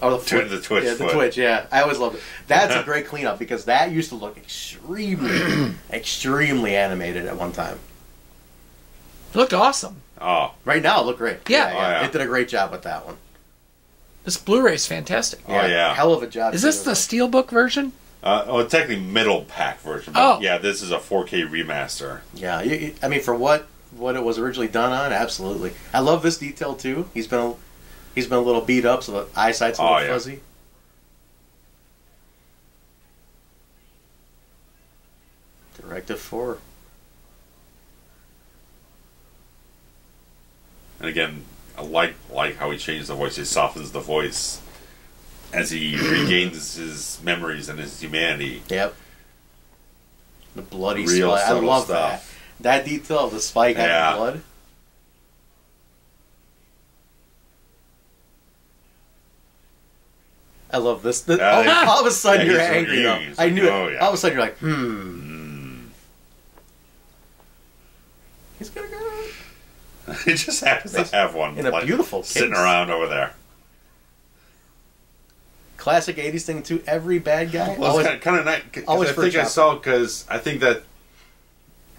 Speaker 2: Oh, the foot.
Speaker 1: The twitch.
Speaker 2: Yeah, the twitch. Yeah, I always loved it. That's a great cleanup because that used to look extremely animated at one time.
Speaker 3: It looked awesome.
Speaker 1: Oh.
Speaker 2: Right now, it looked great.
Speaker 3: Yeah.
Speaker 1: Oh, yeah.
Speaker 2: It did a great job with that one.
Speaker 3: This Blu-ray's fantastic.
Speaker 1: Oh, yeah.
Speaker 2: Hell of a job.
Speaker 3: Is this the Steelbook version?
Speaker 1: It's technically middle pack version. But yeah, this is a 4K remaster.
Speaker 2: Yeah, I mean, for what it was originally done on, absolutely. I love this detail too. He's been a little beat up, so the eyesight's a little fuzzy. Directive 4.
Speaker 1: And again, I like how he changed the voice. He softens the voice as he regains his memories and his humanity.
Speaker 2: Yep. The bloody
Speaker 1: Real
Speaker 2: spike. I
Speaker 1: subtle
Speaker 2: love
Speaker 1: stuff.
Speaker 2: that detail of the spike having blood. I love this. All of a sudden you're angry though. I knew it.
Speaker 1: Yeah.
Speaker 2: All of a sudden you're like, He's gonna go.
Speaker 1: He just happens to have one
Speaker 2: in a beautiful case.
Speaker 1: Sitting around over there.
Speaker 2: Classic 80s thing too. Every bad guy.
Speaker 1: Well, it's kind of nice.
Speaker 2: Always
Speaker 1: I think I saw because I think that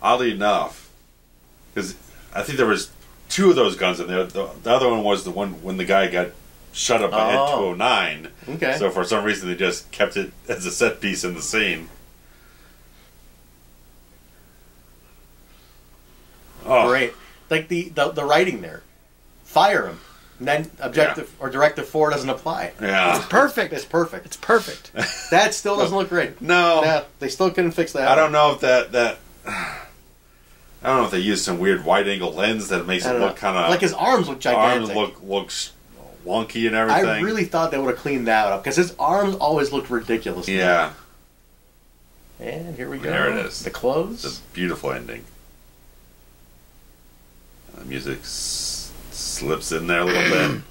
Speaker 1: oddly enough, because I think there was 2 of those guns in there. The other one was the one when the guy got shut up by Ed 209.
Speaker 2: Okay.
Speaker 1: So for some reason they just kept it as a set piece in the scene. Oh.
Speaker 2: Great. Like the writing there. Fire him. And then objective or directive 4 doesn't apply.
Speaker 1: Yeah.
Speaker 3: It's perfect.
Speaker 2: It's perfect.
Speaker 3: It's perfect.
Speaker 2: That still doesn't look great.
Speaker 1: No.
Speaker 2: Yeah, they still couldn't fix that.
Speaker 1: I don't know if that I don't know if they used some weird wide angle lens that makes it look kind of
Speaker 2: like his arms look gigantic.
Speaker 1: Arms looks wonky and everything.
Speaker 2: I really thought they would have cleaned that up because his arms always looked ridiculous.
Speaker 1: Yeah.
Speaker 2: And here we go.
Speaker 1: There it is.
Speaker 2: The close.
Speaker 1: It's a beautiful ending. The music slips in there a little bit.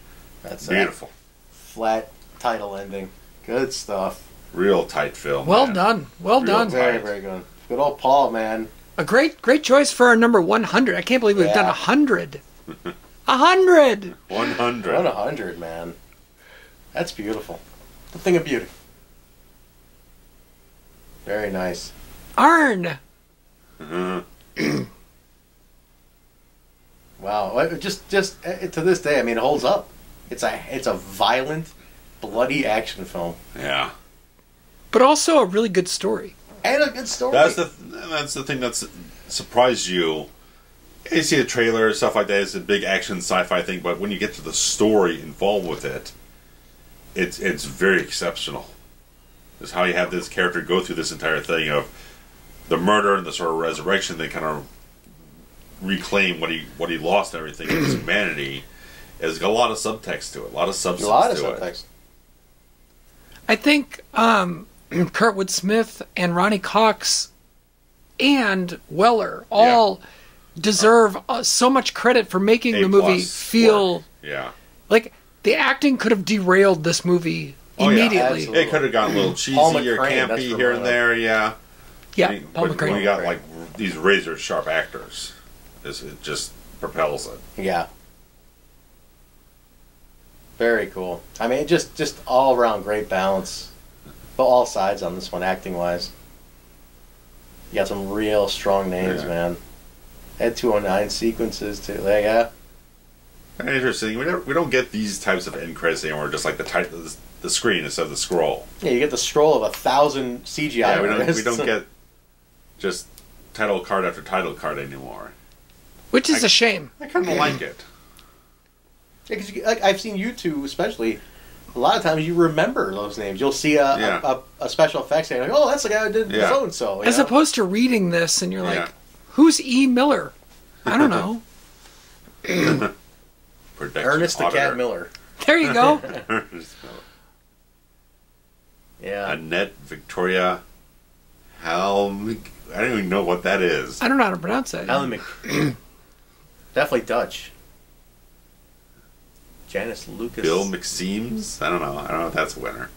Speaker 2: That's
Speaker 1: beautiful.
Speaker 2: Flat title ending. Good stuff.
Speaker 1: Real tight film.
Speaker 3: Well
Speaker 1: man.
Speaker 3: done. Well
Speaker 1: Real
Speaker 3: done.
Speaker 2: Very, very good. Good old Paul, man.
Speaker 3: A great choice for our number 100. I can't believe we've done 100. 100.
Speaker 1: 100.
Speaker 2: 100, man. That's beautiful. The thing of beauty. Very nice.
Speaker 3: Arn.
Speaker 2: Wow. Just to this day, I mean, it holds up. It's a violent, bloody action film.
Speaker 1: Yeah.
Speaker 3: But also a really good story.
Speaker 2: And a good story.
Speaker 1: That's the thing that's surprised you. You see the trailer, stuff like that. It's a big action sci-fi thing, but when you get to the story involved with it, it's very exceptional. It's how you have this character go through this entire thing of the murder and the sort of resurrection. They kind of reclaim what he lost and everything in his humanity. It's got a lot of subtext to it, a lot of substance to it.
Speaker 3: I think Kurtwood Smith and Ronnie Cox and Weller all deserve so much credit for making the movie feel like the acting could have derailed this movie immediately.
Speaker 1: It could have gotten a little cheesy or campy here and there. Yeah,
Speaker 3: Paul McCrane.
Speaker 1: When you got like these razor sharp actors, it just propels it.
Speaker 2: Yeah. Very cool. I mean, just all around great balance. But all sides on this one, acting wise. You got some real strong names, man. Ed 209 sequences too. Yeah.
Speaker 1: Interesting. We don't get these types of end credits anymore. Just like the screen instead of the scroll.
Speaker 2: Yeah, you get the scroll of 1,000 CGI.
Speaker 1: Yeah, we don't get just title card after title card anymore.
Speaker 3: Which is a shame.
Speaker 1: I kind of like it.
Speaker 2: Yeah, 'cause like I've seen you two, especially. A lot of times you remember those names. You'll see a special effects saying, like, "Oh, that's the guy who did so and so."
Speaker 3: As opposed to reading this and you're like, "Who's E. Miller?" I don't know.
Speaker 2: Ernest the Cat Miller.
Speaker 3: There you go.
Speaker 2: Yeah.
Speaker 1: Annette Victoria Helm. I don't even know what that is.
Speaker 3: I don't know how to pronounce that.
Speaker 2: Definitely Dutch. Janice Lucas.
Speaker 1: Bill McSeams? I don't know if that's a winner.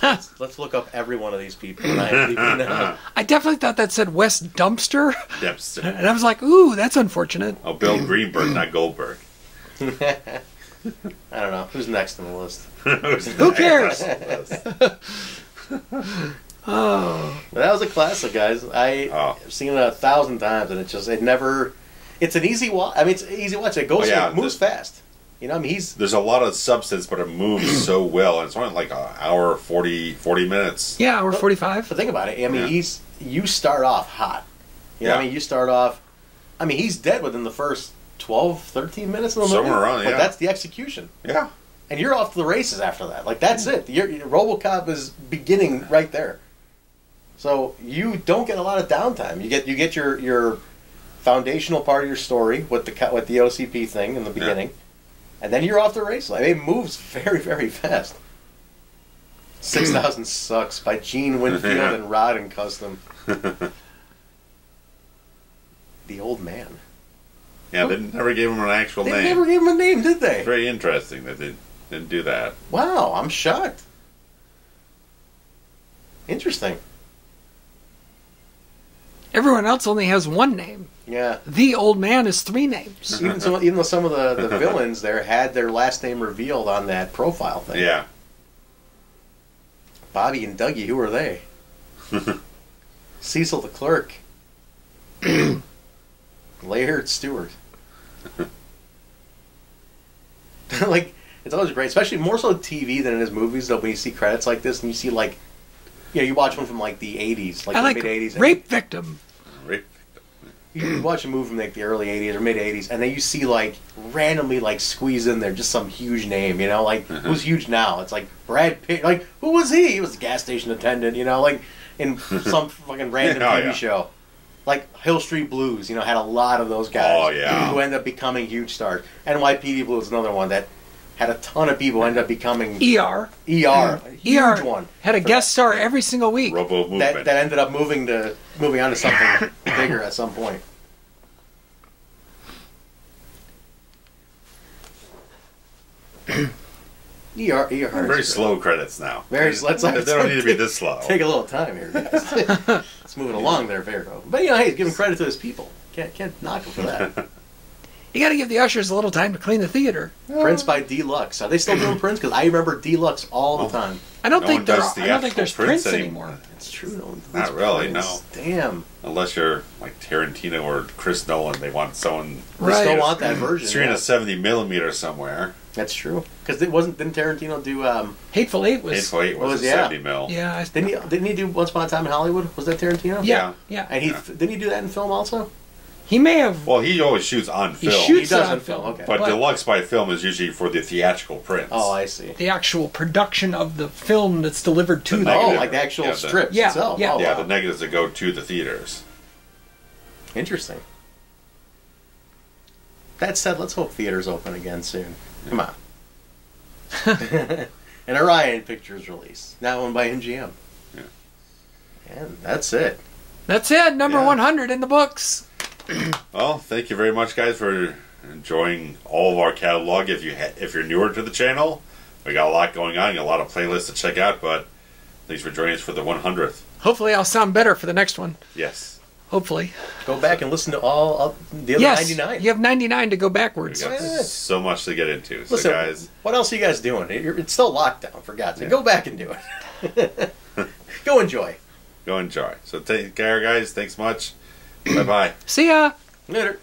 Speaker 2: Let's look up every one of these people. I
Speaker 3: definitely thought that said West Dumpster.
Speaker 1: Dempster.
Speaker 3: And I was like, ooh, that's unfortunate.
Speaker 1: Oh, Bill Greenberg, not Goldberg.
Speaker 2: I don't know. Who's next on the list?
Speaker 3: Who cares? Oh.
Speaker 2: But that was a classic, guys. I've seen it 1,000 times, and it's an easy watch. I mean, it's an easy watch. It goes, it moves fast. You know, I mean, there's
Speaker 1: a lot of substance, but it moves so well. And it's only like an hour, 40 minutes.
Speaker 3: Yeah, hour 45.
Speaker 2: But think about it. I mean, you start off hot. You know what I mean? You start off, I mean, he's dead within the first 12, 13 minutes of the movie.
Speaker 1: Somewhere around,
Speaker 2: But that's the execution.
Speaker 1: Yeah.
Speaker 2: And you're off to the races after that. Like, that's it. RoboCop is beginning right there. So you don't get a lot of downtime. You get your foundational part of your story with the OCP thing in the beginning. Yeah. And then you're off the race line. It moves very, very fast. 6,000 Sucks by Gene Winfield and Rod and Custom. The Old Man.
Speaker 1: Yeah, they never gave him an actual name.
Speaker 2: They never gave him a name, did they?
Speaker 1: Very interesting that they didn't do that.
Speaker 2: Wow, I'm shocked. Interesting.
Speaker 3: Everyone else only has one name.
Speaker 2: Yeah.
Speaker 3: The Old Man is 3 names.
Speaker 2: Even though some of the villains there had their last name revealed on that profile thing.
Speaker 1: Yeah.
Speaker 2: Bobby and Dougie, who are they? Cecil the Clerk. Laird Stewart. Like, it's always great, especially more so TV than it is movies, though, when you see credits like this and you see, like, you watch one from, like, the 80s, like the mid-80s.
Speaker 3: Rape Victim.
Speaker 1: Rape Victim.
Speaker 2: You watch a movie from, like, the early 80s or mid-80s, and then you see, like, randomly, like, squeeze in there just some huge name, you know? Like, who's huge now? It's like Brad Pitt. Like, who was he? He was a gas station attendant, you know? Like, in some fucking random TV show. Like, Hill Street Blues, had a lot of those guys who ended up becoming huge stars. NYPD Blue is another one that had a ton of people end up becoming...
Speaker 3: ER.
Speaker 2: A huge one.
Speaker 3: Had a guest star every single week.
Speaker 1: Robo Movement.
Speaker 2: That ended up moving on to something bigger at some point. ER
Speaker 1: very slow credits now.
Speaker 2: Very.
Speaker 1: They don't need to be this slow.
Speaker 2: Take a little time here, guys. It's moving along there, Verhoeven. But hey, give him credit to his people. Can't knock him for that.
Speaker 3: You got to give the ushers a little time to clean the theater.
Speaker 2: Prince by Deluxe. Are they still doing Prince? Because I remember Deluxe all the time.
Speaker 3: I don't think there's Prince anymore.
Speaker 2: It's true.
Speaker 1: Not really. No.
Speaker 2: Damn.
Speaker 1: Unless you're like Tarantino or Chris Nolan, they want someone.
Speaker 2: They still want that version.
Speaker 1: 370mm somewhere.
Speaker 2: That's true. Because didn't Tarantino do
Speaker 3: Hateful Eight was
Speaker 1: 70mm.
Speaker 3: Yeah.
Speaker 2: Didn't he do Once Upon a Time in Hollywood? Was that Tarantino?
Speaker 3: Yeah.
Speaker 2: And didn't he do that in film also?
Speaker 3: He may have.
Speaker 1: Well, he always shoots on film.
Speaker 3: He does on film.
Speaker 2: Okay.
Speaker 1: But deluxe by film is usually for the theatrical prints.
Speaker 2: Oh, I see.
Speaker 3: The actual production of the film that's delivered to them.
Speaker 2: Oh, like the actual strips itself.
Speaker 3: Yeah,
Speaker 2: wow.
Speaker 1: The negatives that go to the theaters.
Speaker 2: Interesting. That said, let's hope theaters open again soon. Come on. An Orion Pictures release. Now owned by MGM.
Speaker 1: Yeah.
Speaker 2: And that's it.
Speaker 3: That's it. Number 100 in the books.
Speaker 1: Well, thank you very much, guys, for enjoying all of our catalog. If you're newer to the channel, we got a lot going on, a lot of playlists to check out, but thanks for joining us for the 100th.
Speaker 3: Hopefully I'll sound better for the next one.
Speaker 1: Yes.
Speaker 3: Hopefully.
Speaker 2: Go back and listen to all the other 99.
Speaker 3: You have 99 to go backwards.
Speaker 1: We got so much to get into. So,
Speaker 2: listen,
Speaker 1: guys,
Speaker 2: what else are you guys doing? It's still lockdown, for God's sake. Go back and do it. Go enjoy.
Speaker 1: Go enjoy. So take care, guys. Thanks much. Bye-bye.
Speaker 3: See ya.
Speaker 2: Later.